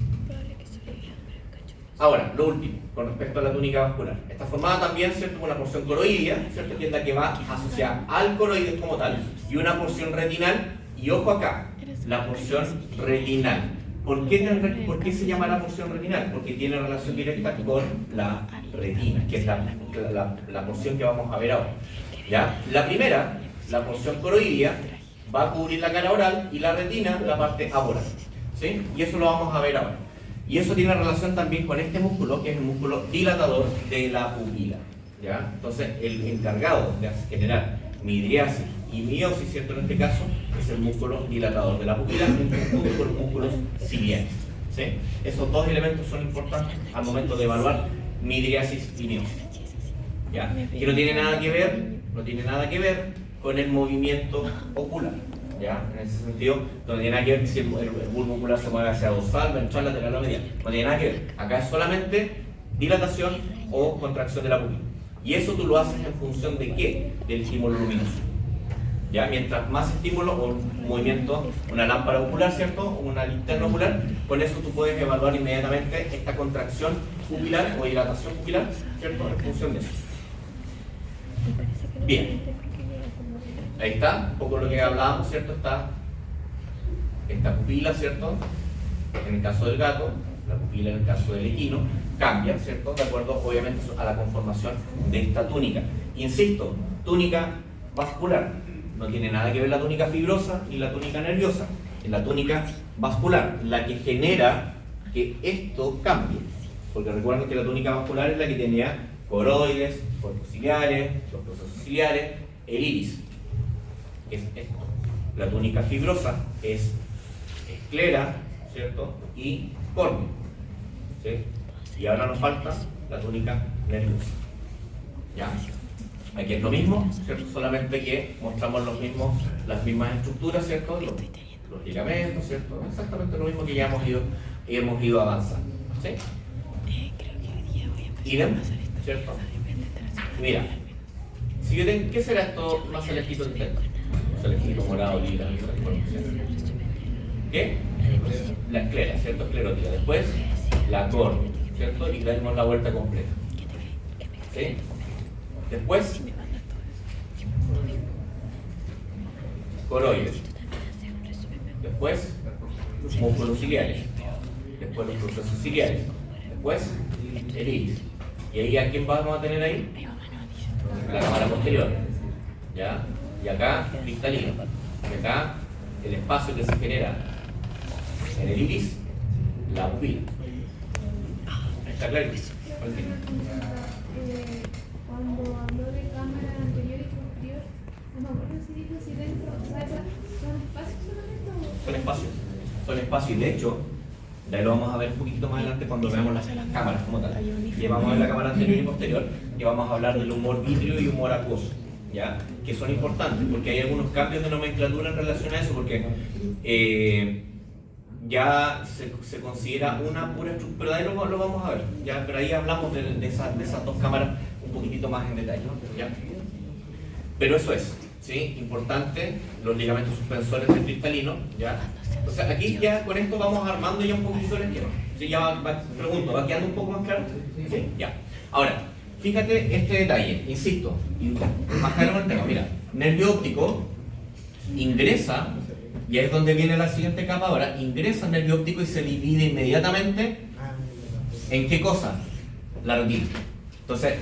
Ahora, lo último, con respecto a la túnica vascular. Está formada también, ¿cierto?, por una porción coroidea, ¿cierto?, que es la que va asociada al coroides como tal, y una porción retinal, y ojo acá, la porción retinal. ¿Por qué se llama la porción retinal? Porque tiene relación directa con la retina, que es la porción que vamos a ver ahora. ¿Ya? La primera, la porción coroidea, va a cubrir la cara oral, y la retina, la parte aboral. ¿Sí? Y eso lo vamos a ver ahora. Y eso tiene relación también con este músculo, que es el músculo dilatador de la pupila. ¿Ya? Entonces, el encargado de generar midriasis y miosis, ¿cierto?, en este caso, es el músculo dilatador de la pupila, en conjunto con los músculos ciliares. ¿Sí? Esos dos elementos son importantes al momento de evaluar midriasis y miosis. ¿Ya? Que no tiene nada que ver con el movimiento ocular. ¿ya? En ese sentido, no tiene nada que ver si el bulbo ocular se mueve hacia dorsal, ventral, lateral o medial. No tiene nada que ver. Acá es solamente dilatación o contracción de la pupila. Y eso tú lo haces en función de ¿qué? Del estímulo luminoso. ¿Ya? Mientras más estímulo o un movimiento, una lámpara ocular, ¿cierto? O una linterna ocular, con eso tú puedes evaluar inmediatamente esta contracción pupilar o dilatación pupilar, ¿cierto? En función de eso. Bien. Ahí está, un poco lo que hablábamos, ¿cierto? Está esta pupila, ¿cierto? En el caso del gato, la pupila en el caso del equino, cambia, ¿cierto? De acuerdo, obviamente, a la conformación de esta túnica. Insisto, túnica vascular. No tiene nada que ver la túnica fibrosa ni la túnica nerviosa. Es la túnica vascular, la que genera que esto cambie. Porque recuerden que la túnica vascular es la que tenía coroides, cuerpos ciliares, los procesos ciliares, el iris. Es esto. La túnica fibrosa es esclera, ¿cierto? Y córnea. ¿Sí? Y ahora nos falta la túnica nerviosa. ¿Ya? Aquí es lo mismo, ¿cierto? Solamente que mostramos las mismas estructuras, ¿cierto? Los ligamentos, ¿cierto? Exactamente lo mismo que ya hemos ido avanzando. ¿Sí? Creo que hoy día voy a empezar Idem, a hacer esto. ¿cierto? Mira, si yo tengo, ¿qué será esto más celestito interno? Celestito, morado, lila, ¿qué? La esclera, ¿cierto? Esclerótica. Después, la córnea, ¿cierto? Y damos la vuelta completa. ¿Sí? Después, coroides. Después, músculos ciliares. Después, los procesos ciliares. Después, el iris. ¿Y ahí a quién vamos a tener ahí? La cámara posterior. ¿Ya? Y acá, cristalino. Y acá, el espacio que se genera en el iris, la pupila. ¿Está claro? Cuando habló de cámara anterior y posterior, no me acuerdo si dijo si dentro, o sea, ¿son espacios solamente o...? Son espacios y de hecho, de ahí lo vamos a ver un poquito más adelante cuando veamos las cámaras como tal. Y vamos a ver la cámara anterior y posterior y vamos a hablar del humor vítreo y humor acuoso, ¿ya? Que son importantes porque hay algunos cambios de nomenclatura en relación a eso porque ya se considera una pura estructura, pero de ahí lo vamos a ver, ¿ya? Pero ahí hablamos de esas dos cámaras un poquitito más en detalle, ¿ya? Pero eso es, ¿sí? Importante, los ligamentos suspensores del cristalino, ¿ya? O sea, aquí ya con esto vamos armando ya un poquito el esquema. ¿Sí? Ya pregunto, ¿va quedando un poco más claro? ¿Sí? Ya. Ahora, fíjate este detalle, insisto, y más claro el tema, mira, nervio óptico ingresa, y ahí es donde viene la siguiente capa ahora, ingresa el nervio óptico y se divide inmediatamente ¿en qué cosa? La retina. Entonces,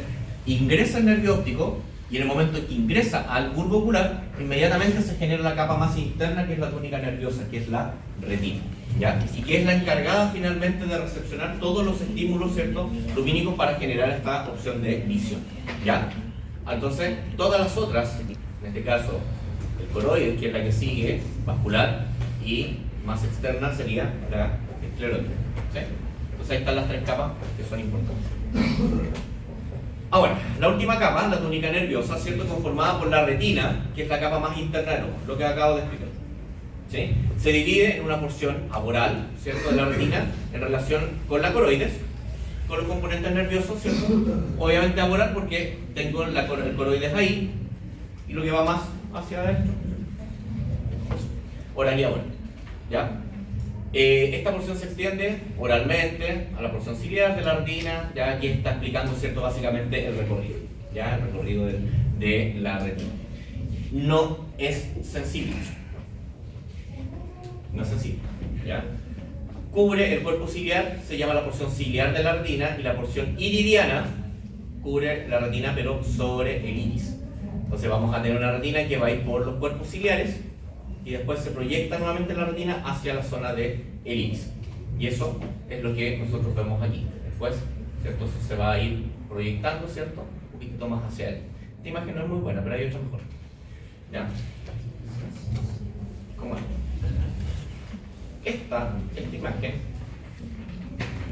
ingresa el nervio óptico y en el momento que ingresa al bulbo ocular, inmediatamente se genera la capa más interna que es la túnica nerviosa, que es la retina, ¿ya? Y que es la encargada finalmente de recepcionar todos los estímulos, ¿cierto?, lumínicos para generar esta opción de visión, ¿ya? Entonces, todas las otras, en este caso, el coroides, que es la que sigue, vascular, y más externa sería la esclerótica, ¿sí? Entonces ahí están las tres capas que son importantes. Ahora, la última capa, la túnica nerviosa, ¿cierto?, conformada por la retina, que es la capa más interna del ojo, lo que acabo de explicar, ¿sí? Se divide en una porción aboral, ¿cierto?, de la retina en relación con la coroides, con los componentes nerviosos, ¿cierto? Obviamente aboral porque tengo el coroides ahí y lo que va más hacia adentro, oral y aboral, ¿ya? Esta porción se extiende oralmente a la porción ciliar de la retina, ya aquí está explicando, ¿cierto?, básicamente el recorrido, ya el recorrido de la retina. No es sensible, no es sensible, ¿ya? Cubre el cuerpo ciliar, se llama la porción ciliar de la retina, y la porción iridiana cubre la retina pero sobre el iris. Entonces vamos a tener una retina que va a ir por los cuerpos ciliares y después se proyecta nuevamente la retina hacia la zona del iris. Y eso es lo que nosotros vemos aquí. Después, ¿cierto?, eso se va a ir proyectando, ¿cierto?, un poquito más hacia él. Esta imagen no es muy buena, pero hay otra mejor. ¿Ya? ¿Cómo es? Esta imagen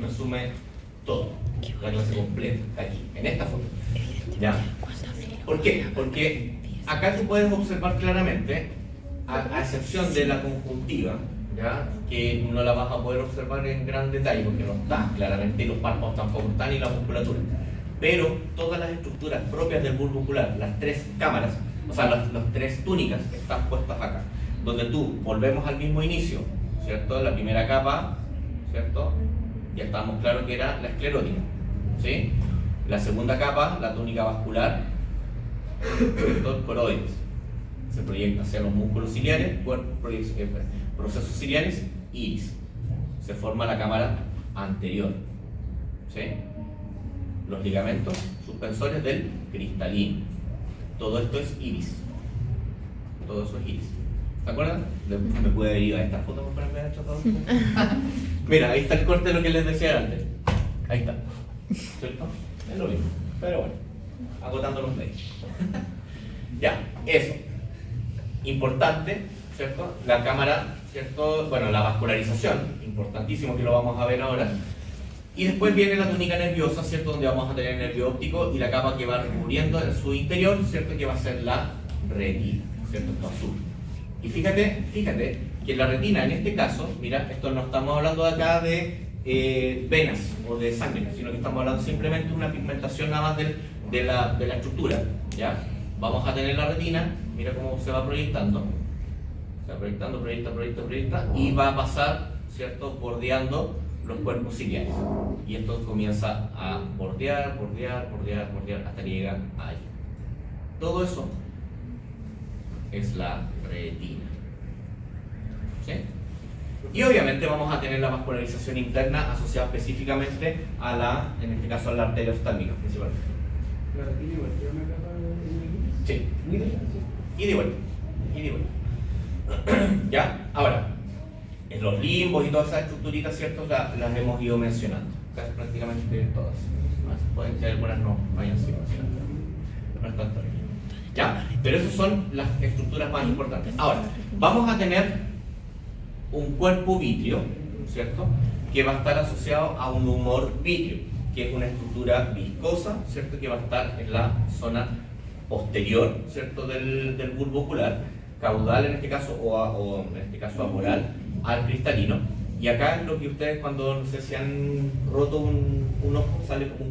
resume todo, la clase completa, aquí, en esta foto. ¿Ya? ¿Por qué? Porque acá tú puedes observar claramente a excepción de la conjuntiva, ¿ya? Que no la vas a poder observar en gran detalle porque no está claramente, y los párpados tampoco están, y la musculatura. Pero todas las estructuras propias del bulbo ocular, las tres cámaras, o sea, las tres túnicas que están puestas acá, donde tú, volvemos al mismo inicio, ¿cierto? La primera capa, ¿cierto? Ya estábamos claros que era la esclerótica, ¿sí? La segunda capa, la túnica vascular, ¿cierto? Coroides. Se proyecta hacia los músculos ciliares, procesos ciliares, iris. Se forma la cámara anterior, ¿sí? Los ligamentos suspensores del cristalino. Todo esto es iris. Todo eso es iris. ¿Se acuerdan? Me pude haber ido a esta foto para haber hecho todo. Mira, ahí está el corte de lo que les decía antes. Ahí está. ¿Cierto? Es lo mismo. Pero bueno, agotando los medios. Ya, eso. Importante, ¿cierto? La cámara, ¿cierto? Bueno, la vascularización. Importantísimo, que lo vamos a ver ahora. Y después viene la túnica nerviosa, ¿cierto? Donde vamos a tener el nervio óptico y la capa que va recubriendo en su interior, ¿cierto? Que va a ser la retina, ¿cierto? Esto azul. Y fíjate que la retina en este caso, mira, esto no estamos hablando de acá de venas o de sangre, sino que estamos hablando simplemente de una pigmentación nada más de la estructura, ¿ya? Vamos a tener la retina, mira cómo se va proyectando. Se va proyectando, proyecta, y va a pasar, ¿cierto? Bordeando los cuerpos ciliares. Y esto comienza a bordear hasta que llega ahí. Todo eso es la retina. ¿Sí? Y obviamente vamos a tener la vascularización interna asociada específicamente a la, en este caso, a la arteria oftálmica principalmente. ¿La retina igual tiene una capa de Sí. muy delgada? Y de vuelta. ¿Ya? Ahora, en los limbos y todas esas estructuritas, ¿cierto? Las hemos ido mencionando. Casi prácticamente todas. Más pueden ser algunas no hayan sido mencionadas. No es tanto. ¿Ya? Pero esas son las estructuras más importantes. Ahora, vamos a tener un cuerpo vítreo, ¿cierto? Que va a estar asociado a un humor vítreo, que es una estructura viscosa, ¿cierto? Que va a estar en la zona posterior, ¿cierto? Del bulbo ocular, caudal en este caso, o en este caso amoral, al cristalino. Y acá es lo que ustedes, cuando no sé si han roto un ojo, sale como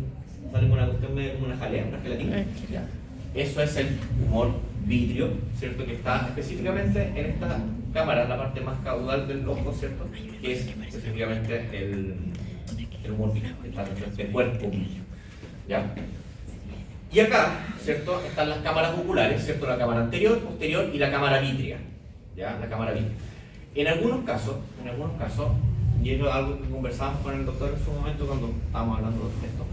una cuestión medio como una jalea, una gelatina. ¿Ya? Eso es el humor vitrio, ¿cierto? Que está específicamente en esta cámara, la parte más caudal del ojo, ¿cierto? Que es específicamente el humor vitrio, que está dentro de este cuerpo vitrio. ¿Ya? Y acá, ¿cierto? Están las cámaras oculares, ¿cierto? La cámara anterior, posterior y la cámara vítrea. ¿Ya? La cámara vítrea. En algunos casos, y es algo que conversamos con el doctor en su momento cuando estábamos hablando de esto,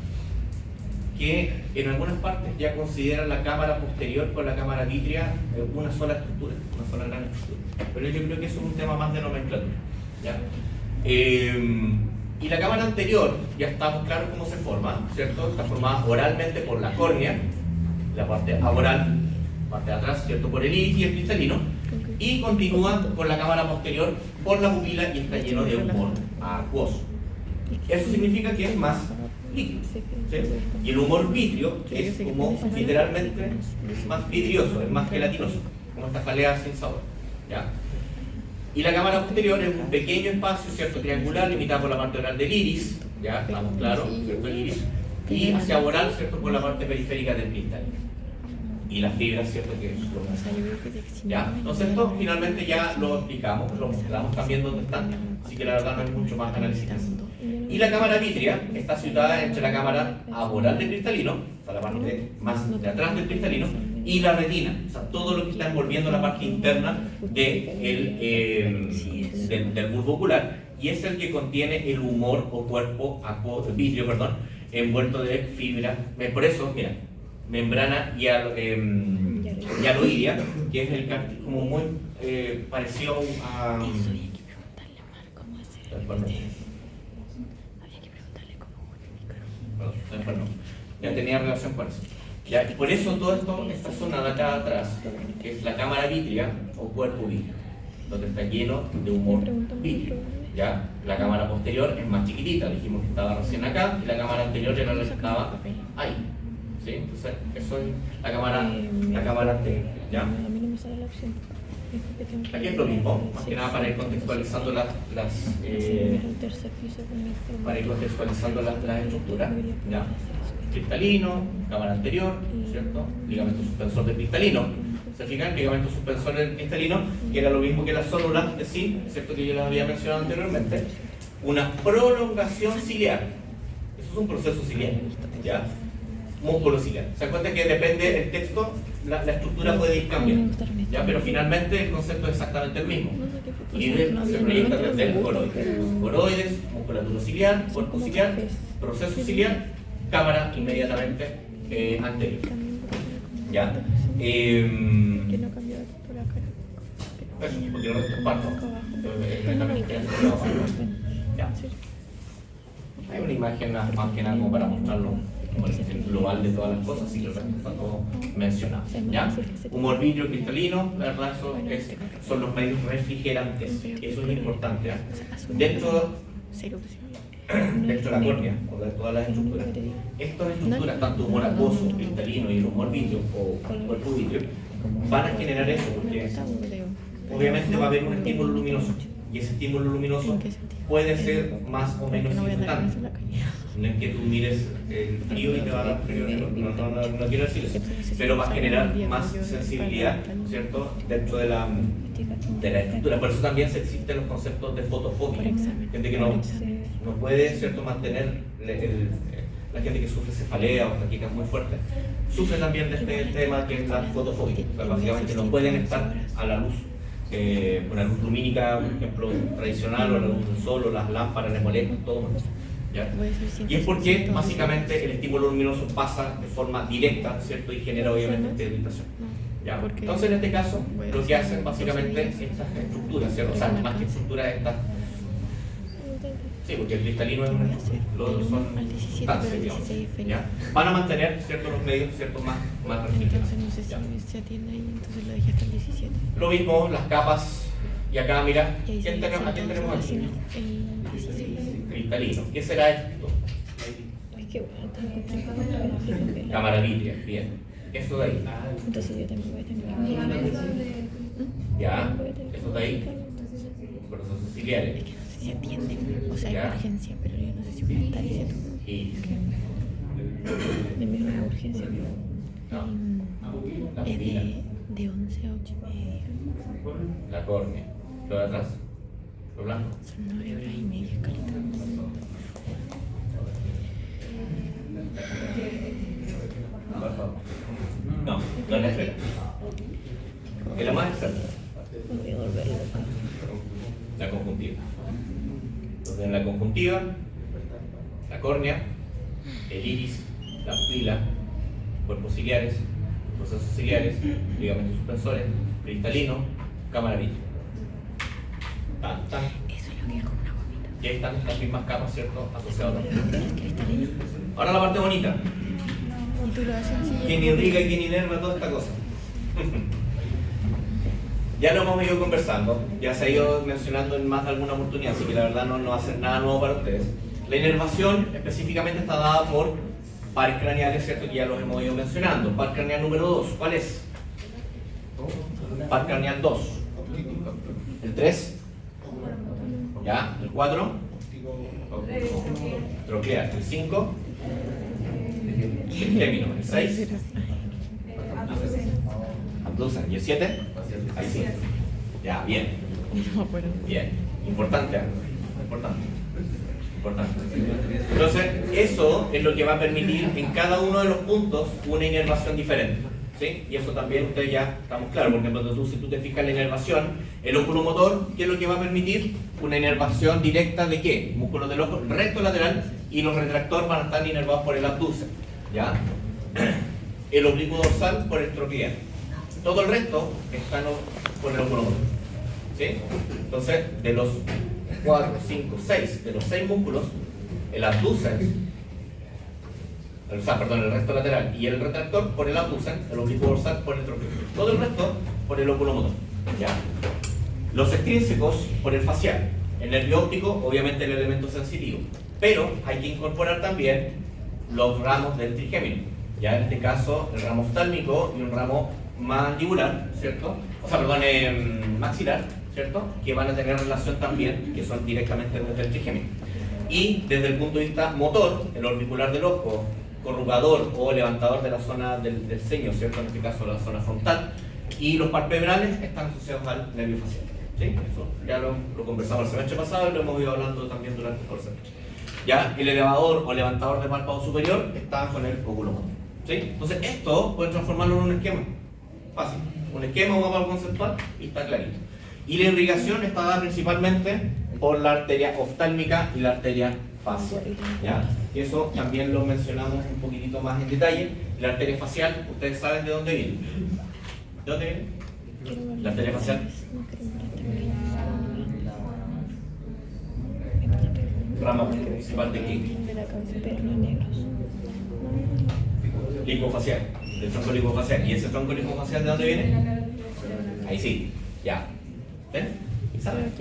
que en algunas partes ya consideran la cámara posterior con la cámara vítrea una sola estructura, una sola gran estructura. Pero yo creo que eso es un tema más de nomenclatura. ¿Ya? Y la cámara anterior, ya estamos claros cómo se forma, ¿cierto? Está formada oralmente por la córnea, la parte aboral, parte de atrás, ¿cierto? Por el iris y el cristalino, y continúa con la cámara posterior por la pupila y está lleno de humor acuoso. Eso significa que es más líquido, ¿sí? Y el humor vitrio es como literalmente más vidrioso, es más gelatinoso, como esta jalea sin sabor, ¿ya? Y la cámara posterior es un pequeño espacio, ¿cierto? Triangular, limitado por la parte oral del iris, ¿ya? Estamos claros, ¿cierto? El iris, y hacia oral, ¿cierto? Por la parte periférica del cristalino. Y las fibras, ¿cierto? Que es lo más. ¿Ya? Entonces esto finalmente ya lo explicamos, lo mostramos también dónde están, así que la verdad no hay mucho más análisis. Y la cámara vítrea está situada entre la cámara aboral del cristalino, o sea, la parte más de atrás del cristalino, y la retina, o sea, todo lo que está envolviendo la parte interna del bulbo ocular, y es el que contiene el humor o cuerpo vitrio, envuelto de fibra. Por eso, mira, membrana hialoidea, que es el como muy parecido a... Eso había que preguntarle a Mar cómo hacer. Había que preguntarle cómo Perdón, ya tenía relación con eso. ¿Ya? Y por eso todo esto, esta zona de acá atrás, que es la cámara vítrea o cuerpo vitrio, donde está lleno de humor vitrio. ¿Ya? La cámara posterior es más chiquitita, dijimos que estaba recién acá, y la cámara anterior era la que estaba ahí. ¿Sí? Entonces, eso es la cámara anterior. ¿Ya? A mí no me sale la opción. Aquí es lo mismo, más que nada para ir contextualizando las estructuras. ¿Ya? Cristalino, cámara anterior, ¿cierto? Ligamento suspensor de cristalino. ¿Se fijan? Ligamento suspensor del cristalino, que era lo mismo que la célula de sí, ¿cierto? Que yo les había mencionado anteriormente. Una prolongación ciliar. Eso es un proceso ciliar, ¿ya? Músculo ciliar. ¿Se acuerdan que depende del texto? La estructura puede ir cambiando, ¿ya? Pero finalmente el concepto es exactamente el mismo. Líder se proyecta desde el coroides. Coroides, musculatura ciliar, cuerpo ciliar, proceso ciliar, cámara inmediatamente anterior. ¿Ya? Que no cambió por la cara. Eso, porque el resto es parto. Ya. Hay una imagen más que nada como para mostrarlo como el global de todas las cosas, y que el resto está todo mencionado. ¿Ya? Humor vidrio cristalino, la verdad, son los medios refrigerantes. Eso es importante. ¿Eh? Dentro de la córnea o de todas las estructuras. Estas estructuras, tanto humor acuoso, cristalino y el humor vidrio o cuerpo vidrio, van a generar eso, porque obviamente va a haber un estímulo luminoso, y ese estímulo luminoso puede ser más o menos importante. No es que tú mires el frío y te va a dar frío, no quiero decir eso, pero va a generar más sensibilidad, ¿cierto?, dentro de la estructura. Por eso también existen los conceptos de fotofobia. Gente que no puede, ¿cierto?, mantener la gente que sufre cefalea o taquicardia muy fuerte, sufre también de este tema que es la fotofobia. O sea, básicamente no pueden estar a la luz. Una luz lumínica, por ejemplo, tradicional, o la luz del sol, o las lámparas les molestan, todo más. ¿Ya? Y es porque básicamente el estímulo luminoso pasa de forma directa, ¿cierto? Y genera obviamente irritación. ¿Ya? Entonces en este caso lo que hacen básicamente estas estructuras, ¿cierto? O sea, más que estructuras estas. Sí, porque el cristalino es una estructura, los otros son sustancias, digamos. ¿Ya? Van a mantener, ¿cierto?, los medios, ¿cierto?, más refrigerados. Entonces no sé si se atiende ahí, entonces lo dejé hasta el 17. Lo mismo, las capas, y acá mira, Y ahí ¿a quién tenemos aquí? El 16. Cristalino. ¿Qué será esto? Ay, qué bueno. Cámara vítrea, bien. Eso de ahí. Entonces yo también voy a tener Ligamento que... de Ya, eso de ahí. Procesos ciliares. Es que no sé si atienden, o sea, Ya. hay urgencia, pero yo no sé si voy a estar ese turno. Y De mi una urgencia. no, la Es pupila, de 11 a 8:30. la córnea. Lo de atrás, lo blanco. Son 9 horas y media, Carita. No, no es la esfera. Es la más externa. Me voy a volver loca. La conjuntiva. Entonces en la conjuntiva, la córnea, el iris, la pupila, cuerpos ciliares, procesos ciliares, ligamentos suspensores, cristalino, cámara vítrea. Tan, tan. Eso es lo que es como una gomita. Y ahí están las mismas capas, ¿cierto?, asociadas a los. El cristalino. Ahora la parte bonita. Y tú lo haces así. ¿Quién irriga y quién inerva toda esta cosa? Ya lo hemos ido conversando, ya se ha ido mencionando en más de alguna oportunidad, así que la verdad no va a ser nada nuevo para ustedes. La inervación específicamente está dada por pares craneales, ¿cierto?, que ya los hemos ido mencionando. Par craneal número 2, ¿cuál es? Par craneal 2. El 3. ¿Ya? El 4. Troclear. El 5. El gémino. El 6. Abducen. ¿Y el 7? Ahí sí. Ya, bien. No me acuerdo. Bien. Importante, ¿eh? Importante. Importante. Entonces, eso es lo que va a permitir en cada uno de los puntos una inervación diferente. ¿Sí? Y eso también ustedes ya estamos claros. Por ejemplo, si tú te fijas en la inervación, el oculomotor, ¿qué es lo que va a permitir? Una inervación directa de ¿qué? Músculos del ojo, el recto lateral, y los retractores van a estar inervados por el abducen. ¿Ya? El oblicuo dorsal por el troclear. Todo el resto está por el oculomotor. ¿Sí? Entonces, de los 4, 5, 6, de los 6 músculos, el abducen, el resto lateral y el retractor por el abducen, el oblicuo dorsal por el troclear. Todo el resto por el oculomotor. ¿Ya? Los extrínsecos por el facial. El nervio óptico, obviamente el elemento sensitivo. Pero hay que incorporar también los ramos del trigémino. Ya en este caso, el ramo oftálmico y un ramo mandibular, ¿cierto? O sea, perdón, maxilar, ¿cierto? Que van a tener relación también, que son directamente desde el trigémino. Y desde el punto de vista motor, el orbicular del ojo, corrugador o levantador de la zona del ceño, ¿cierto? En este caso la zona frontal, y los palpebrales están asociados al nervio facial. ¿Sí? Eso ya lo conversamos el semestre pasado y lo hemos ido hablando también durante el semestre. Ya el elevador o levantador de párpado superior está con el oculomotor. ¿Sí? Entonces esto pueden transformarlo en un esquema. Fácil. Un esquema, un mapa conceptual y está clarito. Y la irrigación está dada principalmente por la arteria oftálmica y la arteria facial. ¿Ya? Y eso también lo mencionamos un poquitito más en detalle. La arteria facial, ¿ustedes saben de dónde viene? ¿De dónde viene? La arteria facial. Rama principal de qué? De la cabeza, pero los negros. Lipofacial, del tronco lipofacial. ¿Y ese tronco lipofacial de dónde viene? Ahí sí, ya. ¿Ven? ¿Saben?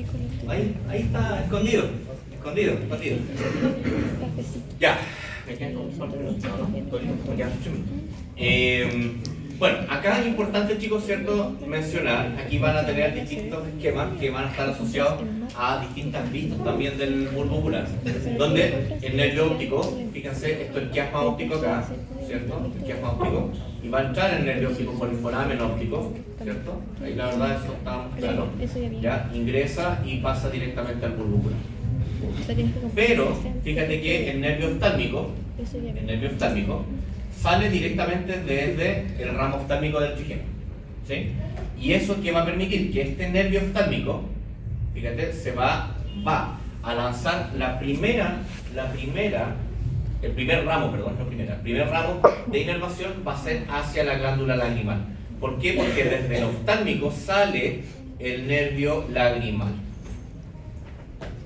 Ahí está, escondido. Ya. Me quedan con un bueno, acá es importante, chicos, ¿cierto? Mencionar, aquí van a tener distintos esquemas que van a estar asociados a distintas vistas también del bulbo ocular, donde el nervio óptico, fíjense, esto es el quiasma óptico acá, ¿cierto? El quiasma óptico, y va a entrar el nervio óptico por el foramen óptico, ¿cierto? Ahí la verdad eso está claro, ya, ingresa y pasa directamente al bulbo ocular. Pero, fíjate que el nervio oftálmico sale directamente desde el ramo oftálmico del trigémino, ¿sí? Y eso que va a permitir que este nervio oftálmico, fíjate, se va a lanzar el primer ramo de inervación va a ser hacia la glándula lagrimal. ¿Por qué? Porque desde el oftálmico sale el nervio lagrimal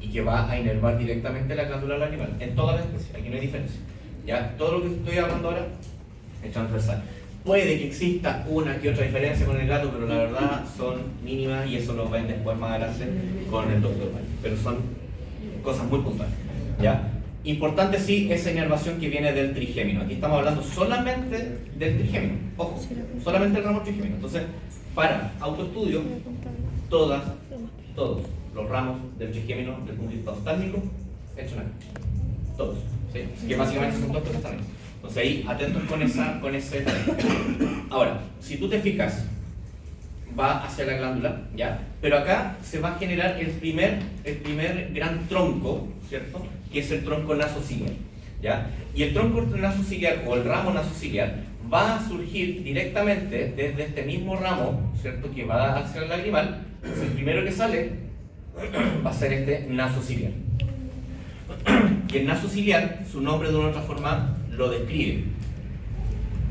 y que va a inervar directamente la glándula lagrimal en toda la especie, aquí no hay diferencia. ¿Ya? Todo lo que estoy hablando ahora es transversal. Puede que exista una que otra diferencia con el gato, pero la verdad son mínimas y eso lo ven después más adelante con el doctor Valle. Pero son cosas muy puntuales. ¿Ya? Importante sí esa inervación que viene del trigémino. Aquí estamos hablando solamente del trigémino. Ojo, solamente el ramo trigémino. Entonces, para autoestudio, todos los ramos del trigémino del punto de vista oftálmico, hecho nada. Todos. ¿Sí? Que básicamente son todos los que están ahí. Entonces ahí, atentos con ese. Ahora, si tú te fijas, va hacia la glándula, ¿ya? Pero acá se va a generar el primer gran tronco, ¿cierto? Que es el tronco nasociliar, ¿ya? Y el tronco nasociliar o el ramo nasociliar va a surgir directamente desde este mismo ramo, ¿cierto? Que va hacia el lagrimal. El primero que sale va a ser este nasociliar. Y el nasociliar, su nombre de una u otra forma lo describe.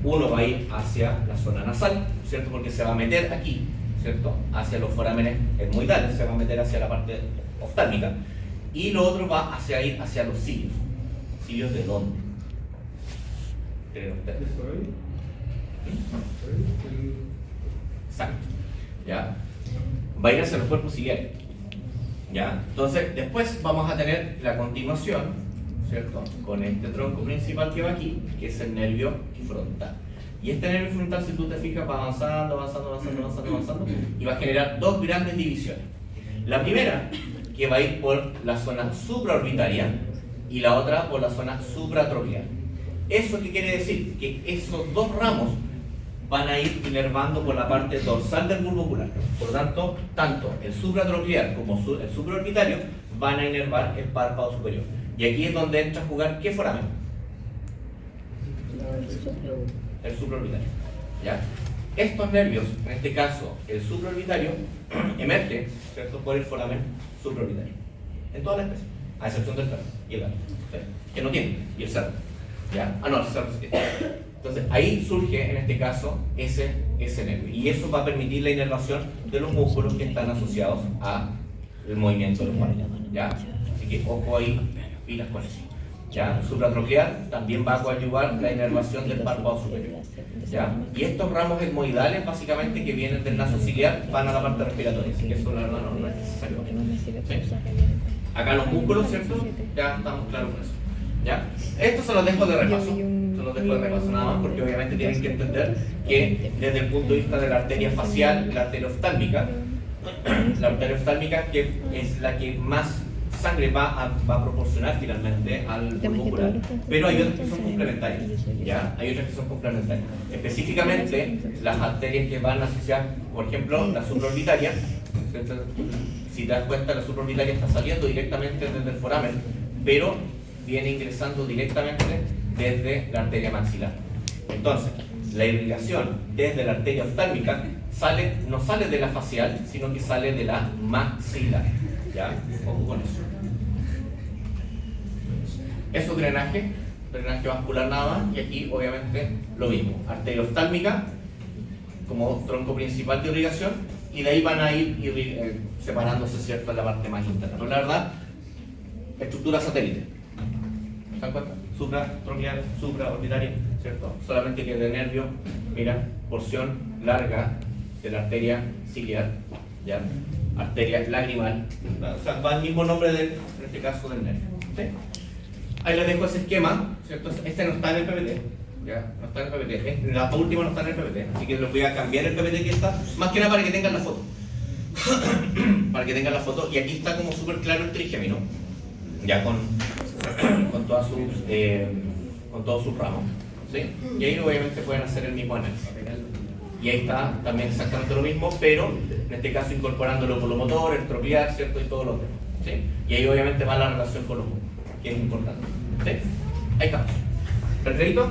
Uno va a ir hacia la zona nasal, ¿cierto? Porque se va a meter aquí, ¿cierto? Hacia los forámenes etmoidales, se va a meter hacia la parte oftálmica. Y lo otro va ir hacia los cilios. ¿Cilios de dónde? ¿Creen ustedes? Exacto. ¿Ya? Va a ir hacia los cuerpos ciliares. ¿Ya? Entonces, después vamos a tener la continuación, ¿cierto? Con este tronco principal que va aquí, que es el nervio frontal. Y este nervio frontal, si tú te fijas, va avanzando, y va a generar dos grandes divisiones. La primera, que va a ir por la zona supraorbitaria, y la otra por la zona supratropial. ¿Eso qué quiere decir? Que esos dos ramos van a ir inervando por la parte dorsal del bulbo ocular. Por lo tanto, tanto el supratropial como el supraorbitario van a inervar el párpado superior. Y aquí es donde entra a jugar ¿qué foramen? El supraorbitario. ¿Ya? Estos nervios, en este caso el supraorbitario, emerge, ¿cierto?, por el foramen supraorbitario. En toda la especie, a excepción del perro y el gato, ¿sí?, que no tiene, y el cerdo. ¿Ya? Ah, no, el cerdo sí tiene. Entonces ahí surge en este caso ese nervio y eso va a permitir la inervación de los músculos que están asociados al movimiento de los pares, ¿ya? Así que ojo ahí, pilas con eso, ¿ya? Supratropial también va a coadyuvar la inervación del párpado superior, ¿ya? Y estos ramos etmoidales básicamente que vienen del nasociliar van a la parte respiratoria, así que eso la verdad no es necesario, ¿sí? Acá los músculos, ¿cierto? Ya estamos claros con eso, ¿ya? Esto se los dejo de repaso. los dejo de repaso nada más, porque obviamente tienen que entender que desde el punto de vista de la arteria facial, la arteria oftálmica que es la que más sangre va a proporcionar finalmente al bulbo ocular, pero hay otras que son complementarias, ¿ya? Hay otras que son complementarias. Específicamente, las arterias que van asociadas, por ejemplo, la supraorbitaria, si te das cuenta, la supraorbitaria está saliendo directamente desde el foramen, pero viene ingresando directamente desde la arteria maxilar. Entonces, la irrigación desde la arteria oftálmica no sale de la facial, sino que sale de la maxilar. ¿Ya? Ojo con eso. Eso es drenaje vascular nada más, y aquí obviamente lo mismo. Arteria oftálmica como tronco principal de irrigación, y de ahí van a ir separándose, ¿cierto?, en la parte más interna. Pero la verdad, estructura satélite. ¿Se dan cuenta? Supratronclear, supraorbitaria, ¿cierto? Solamente que de nervio, mira, porción larga de la arteria ciliar, ¿ya? Arteria lagrimal, o sea, va el mismo nombre en este caso del nervio, ¿sí? Ahí les dejo ese esquema, ¿cierto? Este no está en el PPT, ¿ya? No está en el PPT, las dos últimas no están en el PPT, así que les voy a cambiar el PPT que está, más que nada para que tengan la foto. Para que tengan la foto, y aquí está como súper claro el trigémino, ya con todos sus ramos, ¿sí? Y ahí obviamente pueden hacer el mismo análisis. Y ahí está también exactamente lo mismo, pero en este caso incorporando el oculomotor, el tropiar, ¿cierto? Y todo lo demás, ¿sí? Y ahí obviamente va la relación con los músculos, que es importante, ¿sí? Ahí estamos. ¿Perfecto?